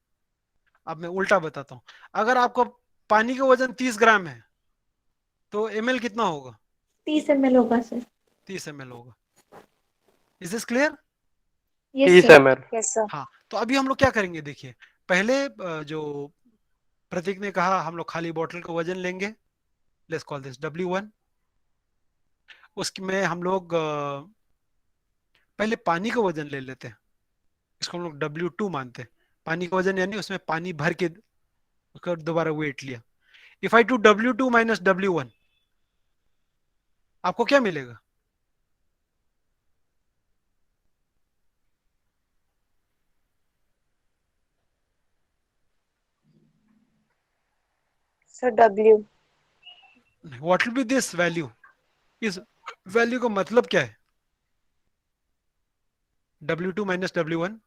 अब मैं उल्टा बताता हूँ। अगर आपका पानी का वजन 30 ग्राम है तो ml कितना होगा? 30 ml होगा सर। 30 ml होगा। Is this clear? Yes 30 sir. ml। Yes sir. हाँ, तो अभी हम लोग क्या करेंगे देखिए। पहले जो प्रतीक ने कहा हम लोग खाली बोतल का वजन लेंगे। Let's call this W1। उसमें हम लोग पहले पानी का वजन ले लेते हैं। इसको हम लोग W2 मानते हैं। पानी का वजन यानी उसमें पानी भर के उसका दोबारा वेट लिया। If I to W2 minus W1 आपको क्या मिलेगा? Sir W। What will be this value? इस वैल्यू का मतलब क्या है? W2 minus W1।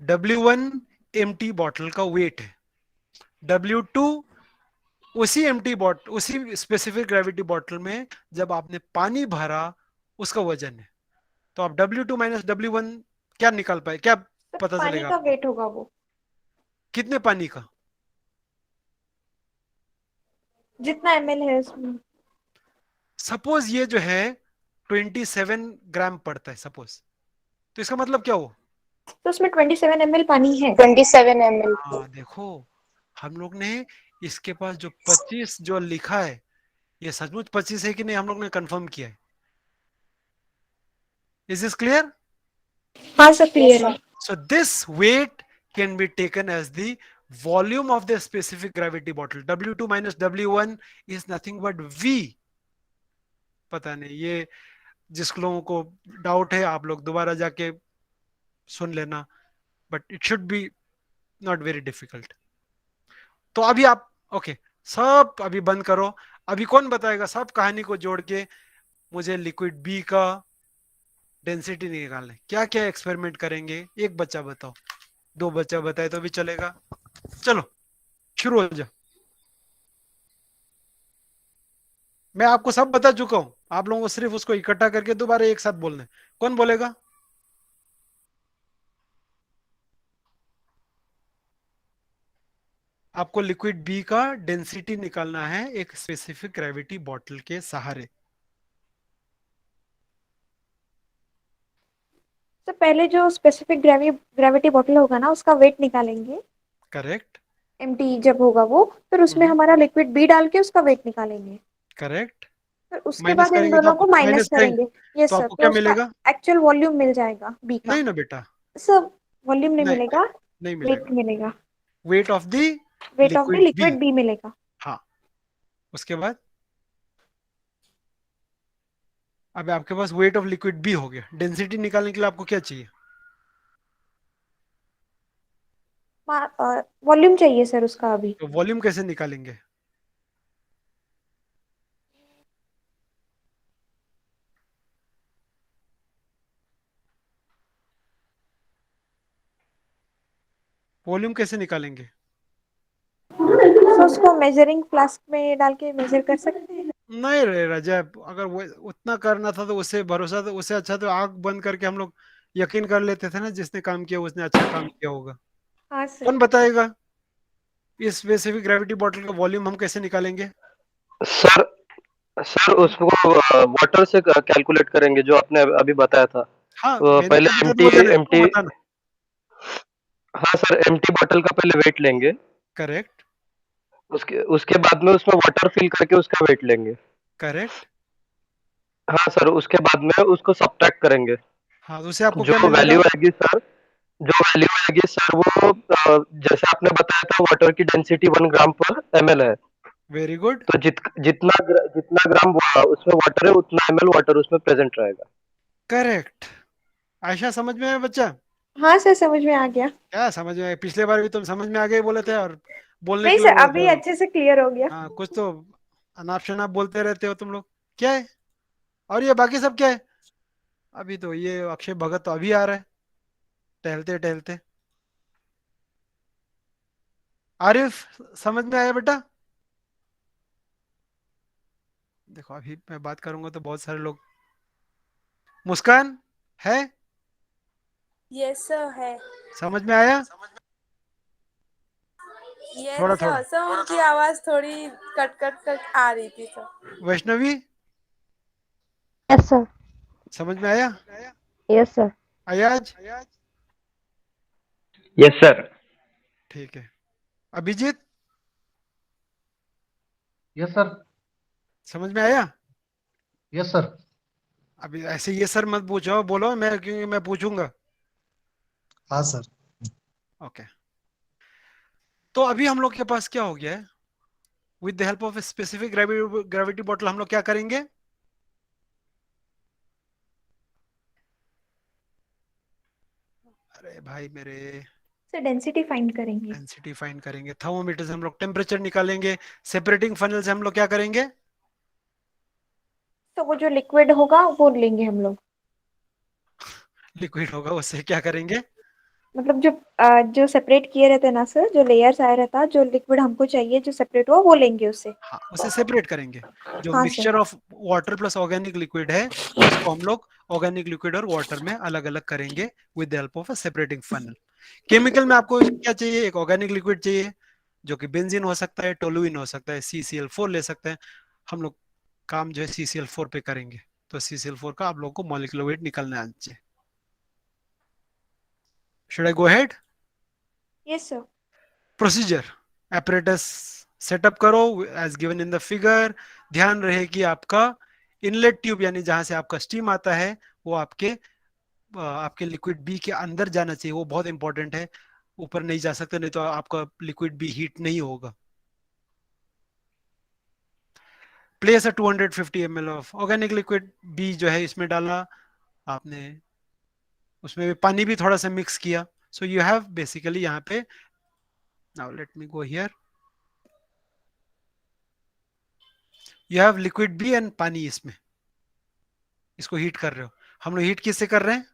W1 empty bottle का वेट है। W2 उसी एम्प्टी बॉटल उसी स्पेसिफिक ग्रेविटी बॉटल में जब आपने पानी भरा उसका वजन है। तो आप W2 माइनस W1 क्या निकाल पाए? क्या सर पता पानी चलेगा का आपको? वेट होगा वो, कितने पानी का? जितना ml है उसमें। सपोज ये जो है 27 ग्राम पड़ता है सपोज। तो इसका मतलब क्या हो? तो उसमें 27 ml पानी है। 27 ml। हाँ देखो, हम लोग ने इसके पास जो 25 जो लिखा है ये सचमुच 25 है कि नहीं हम लोग ने कंफर्म किया है। Is this clear? हाँ सर यस क्लियर है। Sir. So this weight can be taken as the volume of the specific gravity bottle. W2 minus W1 is nothing but V। पता नहीं ये जिस लोगों को डाउट है आप लोग दोबारा जाके सुन लेना, but it should be not very difficult. तो अभी आप ओके सब अभी बंद करो। अभी कौन बताएगा सब कहानी को जोड़ के मुझे लिक्विड बी का डेंसिटी निकालना है? क्या क्या एक्सपेरिमेंट करेंगे? एक बच्चा बताओ, दो बच्चा बताए तो भी चलेगा। चलो शुरू हो जाओ। मैं आपको सब बता चुका हूं, आप लोगों को सिर्फ उसको इकट्ठा करके दोबारा एक साथ बोलना है। कौन बोलेगा? आपको लिक्विड बी का डेंसिटी निकालना है एक स्पेसिफिक ग्रेविटी बॉटल के सहारे। सर पहले जो स्पेसिफिक ग्रेविटी बॉटल होगा ना उसका वेट निकालेंगे। करेक्ट। एम्प्टी जब होगा वो, फिर उसमें हमारा लिक्विड बी डाल के उसका वेट निकालेंगे। करेक्ट। फिर उसके माइनस बाद इन करेंगे तो दोनों आपको को माइनस माइनस करेंगे करेंगे। यस तो सर, आपको तो क्या उसका मिलेगा? एक्चुअल वॉल्यूम मिल जाएगा बी का। नहीं ना बेटा, सर वॉल्यूम नहीं नहीं मिलेगा, नहीं वेट मिलेगा। मिलेगा। Weight of the weight of the liquid B. Liquid B मिलेगा। हाँ, उसके बाद अब आपके पास वेट ऑफ लिक्विड बी हो गया। डेंसिटी निकालने के लिए आपको क्या चाहिए? वॉल्यूम चाहिए सर उसका अभी। तो वॉल्यूम कैसे निकालेंगे? वॉल्यूम कैसे निकालेंगे? सर उसको मेजरिंग फ्लास्क में डाल के मेजर कर सकते हैं। नहीं रे रजब, अगर वो उतना करना था तो उससे भरोसा तो उससे अच्छा तो आंख बंद करके हम लोग यकीन कर लेते थे ना जिसने काम किया उसने अच्छा काम किया होगा। हाँ सर। कौन बताएगा इस स्पेसिफिक ग्रेविटी बॉटल का वॉल्यूम हम कैसे निकालेंगे? सर सर उसको वाटर से कैलकुलेट करेंगे जो आपने अभी बताया था। हाँ, मैंने पहले क्या बता एम्प्टी दिया वजन है तो एम्प्टी बताना। हाँ सर, एम्प्टी बॉटल का पहले वेट लेंगे। करेक्ट। उसके उसके बाद में उसमें वाटर फिल करके उसका वेट लेंगे। करेक्ट। हाँ सर, उसके बाद में उसको सब्ट्रैक्ट करेंगे। हाँ, तो उससे आपको जो क्या मिलेगा? वैल्यू आएगी सर, जो वैल्यू आएगी सर वो जैसे आपने बताया था वाटर की डेंसिटी 1 ग्राम पर ml है। वेरी गुड, तो जितना ग्राम उसमें वाटर है उतना ml वाटर उसमें प्रेजेंट रहेगा। करेक्ट। आयशा समझ में आया बच्चा? हाँ सर, समझ में आ गया। क्या समझ में आया? पिछले बार भी तुम समझ में आ गए बोले थे और बोलने नहीं के लिए सर, बोले अभी थे। अच्छे से क्लियर हो गया। हाँ, कुछ तो अनाप शनाप बोलते रहते हो तुम लोग। क्या है? और ये बाकी सब क्या है? अभी तो ये अक्षय भगत तो अभी आ रहा है टहलते टहलते। आरिफ समझ में आया बेटा? देखो अभी मैं बात करूंगा तो बहुत सारे लोग। मुस्कान है? यस सर है। समझ में आया? यस थोड़ा थोड़ा। सर, सर उनकी आवाज थोड़ी कट कट कट आ रही थी सर। Vaishnavi Yes, sir. समझ में आया? Yes, sir. Ayaz yes sir. ठीक है। Abhijit yes sir. समझ में आया? Yes sir. अभी ऐसे ये सर मत पूछो, बोलो मैं, क्योंकि मैं पूछूंगा। हाँ सर। ओके। तो अभी हम लोग के पास क्या हो गया है? With the help of specific gravity bottle हम लोग क्या करेंगे? अरे भाई मेरे, सर डेंसिटी फाइंड करेंगे। डेंसिटी फाइंड करेंगे, थर्मोमीटर से हम लोग टेम्परेचर निकालेंगे, सेपरेटिंग फनल से हम लोग क्या करेंगे? तो वो जो लिक्विड होगा वो लेंगे हम लोग। लिक्विड होगा उससे क्या करेंगे? मतलब जो सेपरेट किए रहते हैं ना सर, जो लेयर्स आया रहता, जो लिक्विड हमको चाहिए जो सेपरेट हुआ वो लेंगे उससे। हाँ, उसे सेपरेट करेंगे। जो हाँ sir. Mixture of water plus organic liquid है उसको हम लोग ऑर्गेनिक लिक्विड और वाटर में अलग अलग करेंगे with the help of a separating funnel. Chemical में आपको क्या चाहिए? एक ऑर्गेनिक लिक्विड चाहिए जो कि बेंजीन हो सकता है, टोलुइन हो सकता है, CCl4 ले सकते हैं। हम लोग काम जो है CCl4 पे करेंगे। तो CCl4 का आप लोगों को मॉलिक्यूलर वेट निकलना आना चाहिए। Should I go ahead? Yes sir. Procedure, apparatus setup करो as given in the figure. ध्यान रहे कि आपका इनलेट ट्यूब यानी जहां से आपका स्टीम आता है वो आपके लिक्विड बी के अंदर जाना चाहिए, वो बहुत इंपॉर्टेंट है। ऊपर नहीं जा सकते, नहीं तो आपका लिक्विड बी हीट नहीं होगा। Place a 250 ml of organic liquid B जो है इसमें डाला आपने, उसमें भी पानी भी थोड़ा सा मिक्स किया। सो यू हैव बेसिकली यहाँ पे, now let me go here, you have liquid B and पानी इसमें, इसको हीट कर रहे हो। हम लोग हीट किससे कर रहे हैं?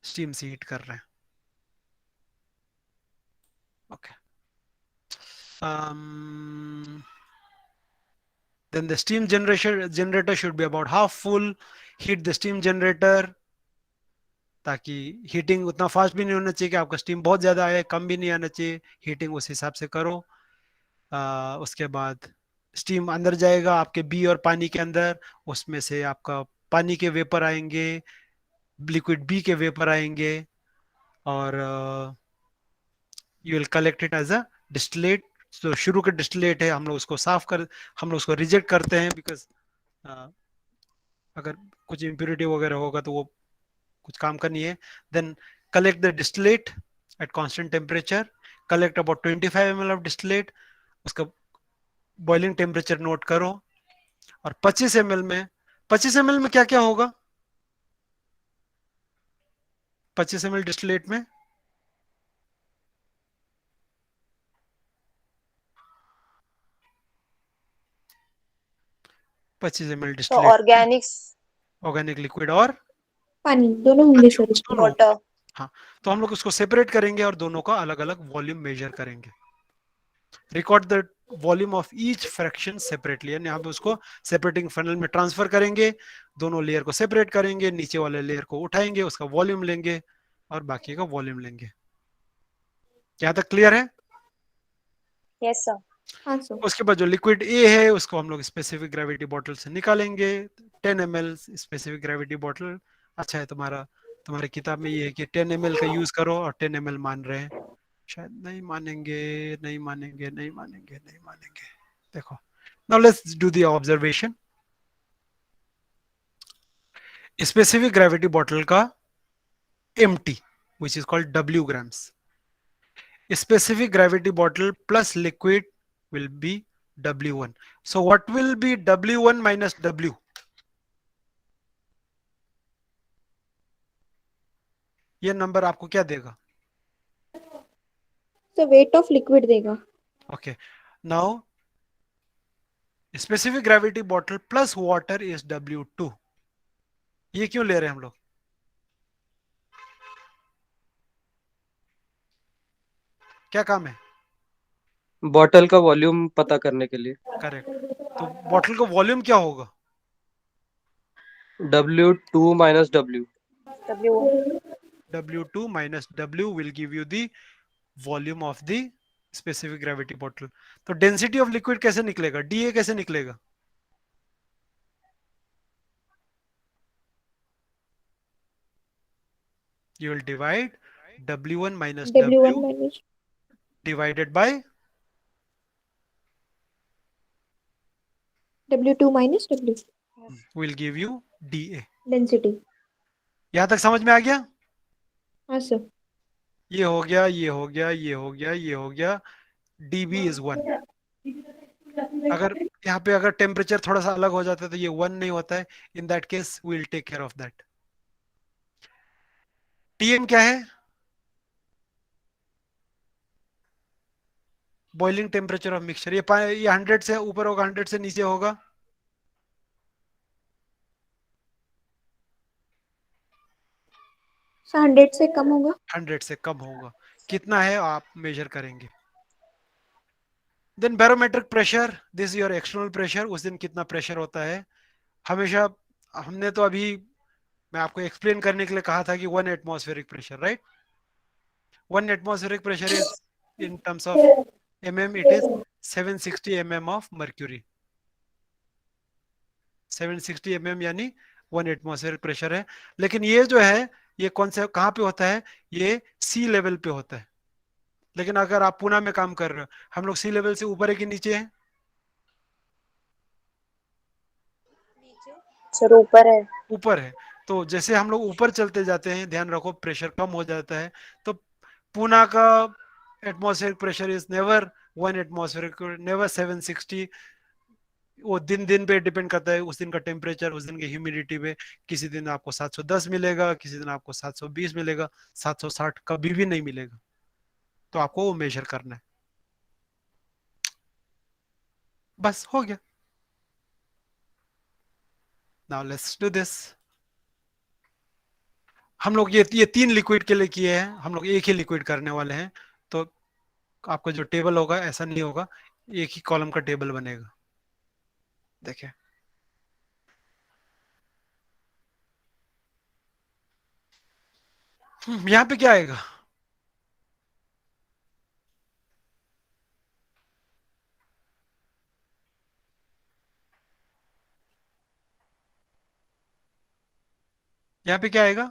स्टीम से हीट कर रहे हैं। Okay. Then the steam generator should be about half full. Heat the steam generator ताकि हीटिंग उतना फास्ट भी नहीं होना चाहिए कि आपका स्टीम बहुत ज्यादा आए, कम भी नहीं आना चाहिए। हीटिंग उस हिसाब से करो। उसके बाद स्टीम अंदर जाएगा आपके बी और पानी के अंदर, उसमें से आपका पानी के वेपर आएंगे, लिक्विड बी के वेपर आएंगे, और you will collect it as a distillate. तो शुरू के डिस्टिलेट है, हम लोग उसको साफ कर, हम लोग उसको रिजेक्ट करते हैं बिकॉज अगर कुछ इम्प्योरिटी वगैरह होगा तो वो कुछ काम का नहीं है। Then collect the distillate at constant temperature. Collect about 25 ml of distillate, उसका बॉइलिंग टेम्परेचर नोट करो। और 25 ml में क्या क्या होगा? 25 ml डिस्टिलेट में 25 ml तो डिस्टिलेट में ऑर्गेनिक्स, ऑर्गेनिक लिक्विड और पानी दोनों होंगे पानी सर होगा, इसमें। दोनों होगा। वाटर। हाँ, तो हम लोग उसको सेपरेट करेंगे और दोनों का अलग अलग वॉल्यूम मेजर करेंगे। Record the volume of each fraction separately, यानी हम उसको सेपरेटिंग फनल में ट्रांसफर करेंगे, दोनों लेयर को सेपरेट करेंगे, नीचे वाले लेयर को उठाएंगे, उसका वॉल्यूम लेंगे और बाकी का वॉल्यूम लेंगे। यहाँ तक क्लियर है? Yes sir. हाँ सर। उसके बाद जो लिक्विड ए है उसको हम लोग स्पेसिफिक ग्रेविटी बॉटल से निकालेंगे। 10 ml स्पेसिफिक ग्रेविटी बॉटल। अच्छा है तुम्हारा, तुम्हारी किताब में ये है कि 10 ml का यूज करो और 10 ml मान रहे हैं। शायद नहीं मानेंगे, नहीं मानेंगे, नहीं मानेंगे, नहीं मानेंगे। देखो, now let's do the observation. Specific gravity bottle का empty, which is called W grams. Specific gravity bottle plus liquid will be W1. So what will be W1 minus W? ये नंबर आपको क्या देगा? So weight of liquid देगा. Okay. Now specific gravity bottle plus water is W2. ये क्यों ले रहे हैं हम लोग? क्या काम है? बॉटल का वॉल्यूम पता करने के लिए। करेक्ट। तो बॉटल का वॉल्यूम क्या होगा? W2 minus W। W1. W2 minus W will give you the volume of the specific gravity bottle. तो डेंसिटी ऑफ लिक्विड कैसे निकलेगा? DA कैसे निकलेगा? You will divide W1 minus W1 W minus divided by W2 minus W. will give you DA. Density. यहां तक समझ में आ गया? हाँ sir. ये हो गया, ये हो गया, ये हो गया, ये हो गया। DB is 1. अगर यहाँ पे अगर टेम्परेचर थोड़ा सा अलग हो जाता है तो ये 1 नहीं होता है। In that case we will take care of that. TM क्या है? Boiling temperature of mixture. ये 100 से ऊपर होगा, 100 से नीचे होगा? So 100 से कम होगा. 100 से कम होगा। कितना है आप मेजर करेंगे। Then barometric pressure, this your external pressure. उस दिन कितना प्रेशर होता है? हमेशा हमने तो अभी मैं आपको एक्सप्लेन करने के लिए कहा था कि 1 atmospheric pressure, right? 1 atmospheric pressure is in terms of mm, it is 760 mm of mercury. 760 mm यानी 1 एटमॉस्फेरिक प्रेशर है। लेकिन ये जो है ये कौन से कहाँ पे होता है? ये सी लेवल पे होता है। लेकिन अगर आप पुणे में काम कर रहे हो, हम लोग सी लेवल से ऊपर है कि नीचे है? सर ऊपर है। ऊपर है। तो जैसे हम लोग ऊपर चलते जाते हैं, ध्यान रखो प्रेशर कम हो जाता है। तो पुणे का atmospheric pressure is never 1 atmospheric, never 760। वो दिन दिन पे डिपेंड करता है, उस दिन का टेम्परेचर, उस दिन की ह्यूमिडिटी पे। किसी दिन आपको 710 मिलेगा, किसी दिन आपको 720 मिलेगा, 760 कभी भी नहीं मिलेगा। तो आपको वो मेजर करना है। बस हो गया। Now let's do this. हम लोग ये 3 लिक्विड के लिए किए हैं, हम लोग एक ही लिक्विड करने वाले हैं। तो आपका जो टेबल होगा ऐसा नहीं होगा, एक ही कॉलम का टेबल बनेगा। देखिए यहाँ पे क्या आएगा? यहाँ पे क्या आएगा?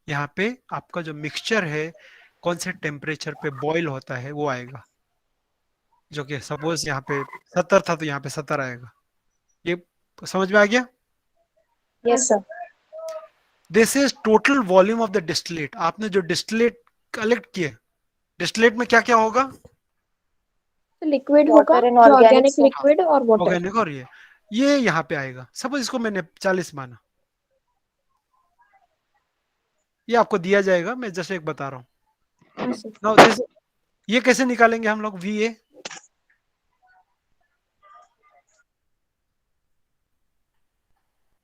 यहाँ पे आपका जो मिक्सचर है कौन से टेम्परेचर पे बॉईल होता है वो आएगा। जो कि सपोज यहाँ पे 70 था तो यहाँ पे 70 आएगा। ये समझ में आ गया? Yes sir. This is total volume of the distillate. आपने जो डिस्टिलेट कलेक्ट किए, डिस्टिलेट में क्या क्या होगा? तो लिक्विड होगा, Water and जो organic ऑर्गेनिक से। लिक्विड और वाटर. ऑर्गेनिक। और ये यहाँ पे आएगा। सपोज इसको मैंने 40 माना, ये आपको दिया जाएगा, मैं जस्ट एक बता रहा हूँ। हाँ सर. नाउ दिस, ये कैसे निकालेंगे हम लोग? VA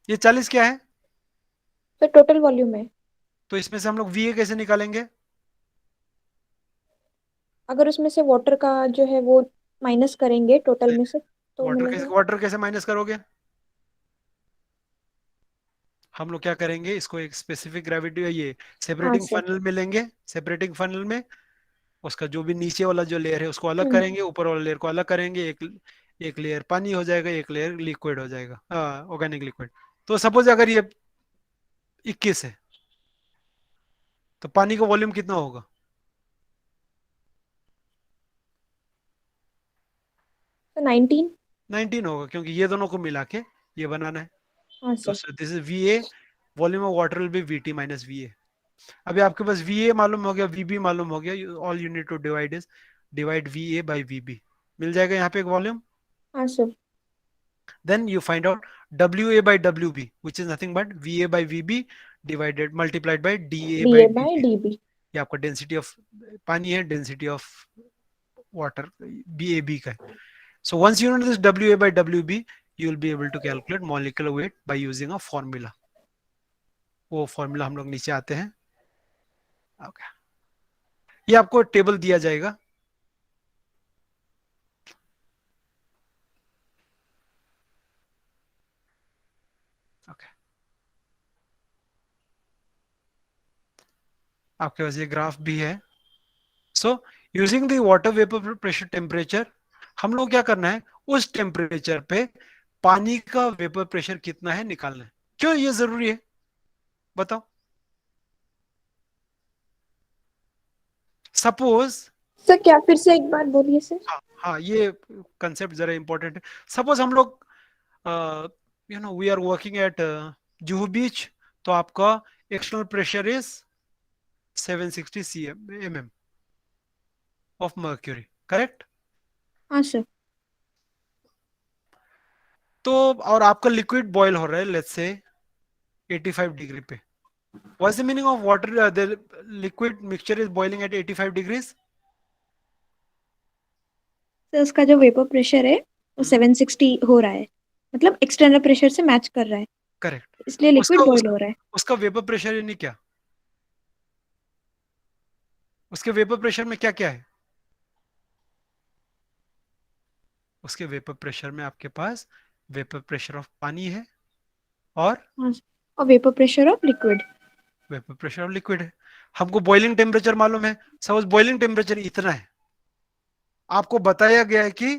ये 40 क्या है? तो टोटल वॉल्यूम है. तो इसमें से हम लोग VA कैसे निकालेंगे? अगर उसमें से वाटर का जो है वो माइनस करेंगे टोटल में से तो मिलेगा. वाटर कैसे माइनस करोगे? हम लोग क्या करेंगे, इसको एक स्पेसिफिक ग्रेविटी या ये सेपरेटिंग सर. फनल में लेंगे। सेपरेटिंग फनल में उसका जो भी नीचे वाला जो लेयर है उसको अलग हम्म. करेंगे, ऊपर वाला लेयर को अलग करेंगे। एक लेयर पानी हो जाएगा, एक लेयर लिक्विड हो जाएगा, ऑर्गेनिक लिक्विड। तो सपोज अगर ये 21 है तो पानी का वॉल्यूम कितना होगा? 19. 19 होगा, क्योंकि ये दोनों को मिला के ये बनाना है। हाँ तो sir. This is VA, volume of water will be VT minus VA। अभी आपके पास VA मालूम हो गया, VB मालूम हो गया, all you need to divide is divide VA by VB, मिल जाएगा यहाँ पे एक वॉल्यूम। हाँ सर। Then you find out WA by WB, which is nothing but VA by VB divided multiplied by DA by DA by DB। DB। ये आपका डेंसिटी ऑफ पानी है, डेंसिटी ऑफ वाटर BAB का है। So once you know this WA by WB, you will be able to calculate molecular weight by using a formula। वो फॉर्मूला हम लोग नीचे आते हैं। Okay. ये आपको टेबल दिया जाएगा। Okay. आपके पास ये ग्राफ भी है। So using the water vapour pressure temperature, हम लोग क्या करना है, उस टेम्परेचर पे पानी का वेपर प्रेशर कितना है निकालना है। क्यों ये जरूरी है बताओ? सपोज, सर क्या फिर से एक बार बोलिए सर। हाँ ये कंसेप्ट जरा इंपॉर्टेंट है। सपोज हम लोग we are working at Juhu beach, तो आपका external pressure is 760 mm of mercury, correct? हाँ सर। तो और आपका लिक्विड बॉयल हो रहा है लेट्स से 85 डिग्री पे। What is the meaning of water, the liquid mixture is boiling at 85 degrees? Sir उसका जो वेपर प्रेशर है वो 760 हो रहा है, मतलब एक्सटर्नल प्रेशर से मैच कर रहा है, करेक्ट। इसलिए लिक्विड उसका बॉईल हो रहा है। उसका वेपर प्रेशर यानी क्या? उसके वेपर प्रेशर में क्या क्या है? उसके वेपर प्रेशर में आपके पास वेपर प्रेशर ऑफ पानी है और हाँ सर, और vapour pressure of liquid. Vapour pressure of liquid है। हमको बॉइलिंग टेम्परेचर मालूम है। सपोज बॉइलिंग टेम्परेचर इतना है, आपको बताया गया है कि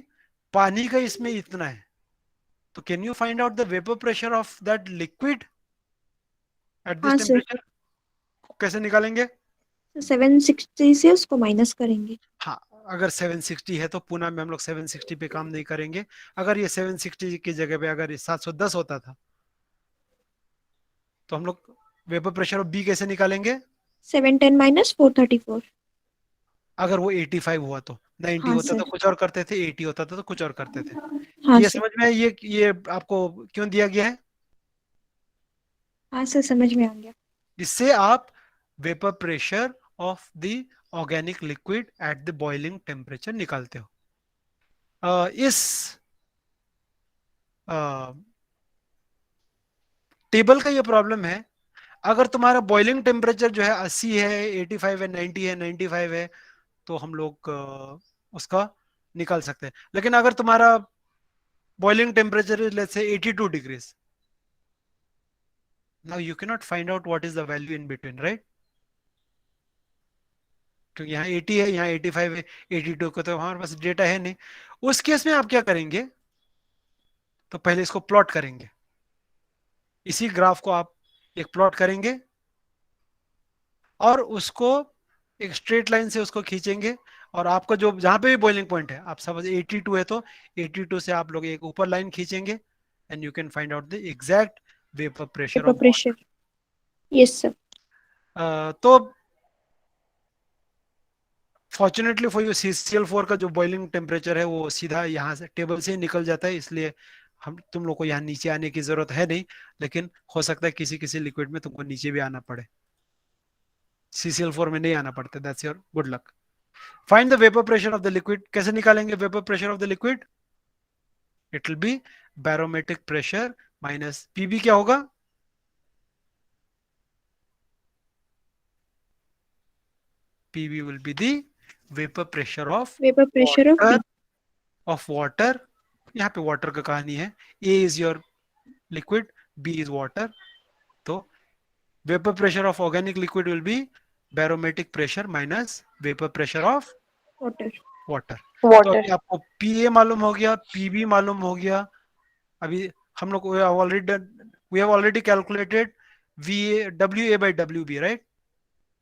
पानी का इसमें इतना है, तो can you find out the vapour pressure of that liquid at this हाँ सर। टेम्परेचर? कैसे निकालेंगे? 760 से उसको माइनस करेंगे। हाँ, अगर 760 है तो पुणे में हम लोग 760 पे काम नहीं करेंगे। अगर ये 760 की जगह पे अगर ये 710 होता था तो हम लोग वेपर प्रेशर ऑफ बी कैसे निकालेंगे? 710 माइनस 434। अगर वो 85 हुआ तो, 90 हाँ होता सर। तो कुछ और करते थे, 80 होता था तो कुछ और करते थे। हाँ ये सर। समझ में है? ये आपको क्यों दिया गया है? हाँ सर समझ में आ गया। इससे आप vapour pressure of the organic liquid at the boiling temperature निकालते हो। इस टेबल का ये प्रॉब्लम है, अगर तुम्हारा बॉइलिंग टेम्परेचर जो है 80 है, 85 है, 90 है, 95 है, तो हम लोग उसका निकाल सकते हैं। लेकिन अगर तुम्हारा boiling temperature is let's say 82 degrees, now you can not find out what is the value in between, right? क्योंकि यहाँ 80 है, यहाँ 85 है, 82 का तो हमारे पास डेटा है नहीं। उस केस में आप क्या करेंगे, तो पहले इसको प्लॉट करेंगे। इसी ग्राफ को आप एक प्लॉट करेंगे और उसको एक स्ट्रेट लाइन से उसको खींचेंगे, और आपका जो जहां पे भी बॉइलिंग पॉइंट है, आप सपोज 82 है तो 82 से आप लोग एक ऊपर लाइन खींचेंगे and you can find out the exact vapour pressure vapour of pressure. Yes sir. तो फॉर्चुनेटली फॉर यू CCl4 का जो बॉइलिंग टेम्परेचर है वो सीधा यहाँ से टेबल से ही निकल जाता है, इसलिए हम तुम लोग को यहाँ नीचे आने की जरूरत है नहीं। लेकिन हो सकता है किसी किसी लिक्विड में तुमको नीचे भी आना पड़े, CCl4 में नहीं आना पड़ता। That's your good luck. Find the vapour pressure of the liquid. कैसे निकालेंगे vapour pressure of the liquid? It will be barometric pressure minus PB। क्या होगा? PB will be the vapor pressure of vapour pressure of water, of water। यहाँ पे वाटर का कहानी है। A is your liquid, B is water। तो vapour pressure of organic liquid will be barometric pressure minus vapour pressure of water. Water. तो अभी आपको PA मालूम हो गया, PB मालूम हो गया। अभी हम लोग we have already calculated WA by WB, right?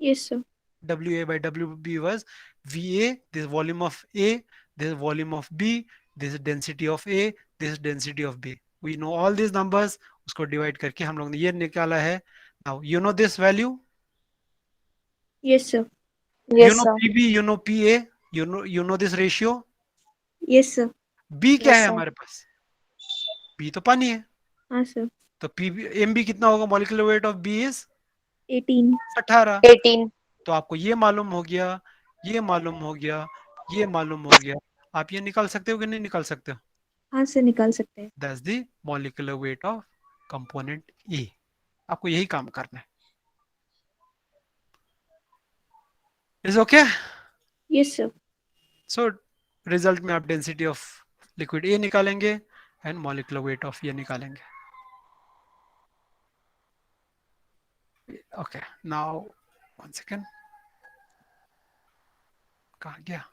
Yes sir. WA by WB was VA, this volume of A, this volume of B, this is density of A, this is density of B. We know all these numbers, उसको डिवाइड करके हम लोग ने ये निकाला है. Now you know this value, Yes, sir. you Yes, know sir. PB, you know PA, you know this ratio. Yes, sir. B क्या Yes, है sir. हमारे पास? B तो पानी है. हाँ, sir. तो PB MB कितना होगा? Molecular weight of B is 18. 18. 18. तो आपको ये मालूम हो गया, ये मालूम हो गया, ये मालूम हो गया. आप ये निकाल सकते हो कि नहीं निकाल सकते हो? हाँ sir, निकाल सकते हैं. That's the molecular weight of component E. आपको यही काम करना है. Is okay? Yes, sir. So result में आप डेंसिटी ऑफ लिक्विड ए निकालेंगे एंड मॉलिक्यूलर वेट ऑफ ये निकालेंगे. ओके, नाउ वन सेकेंड, कहाँ गया?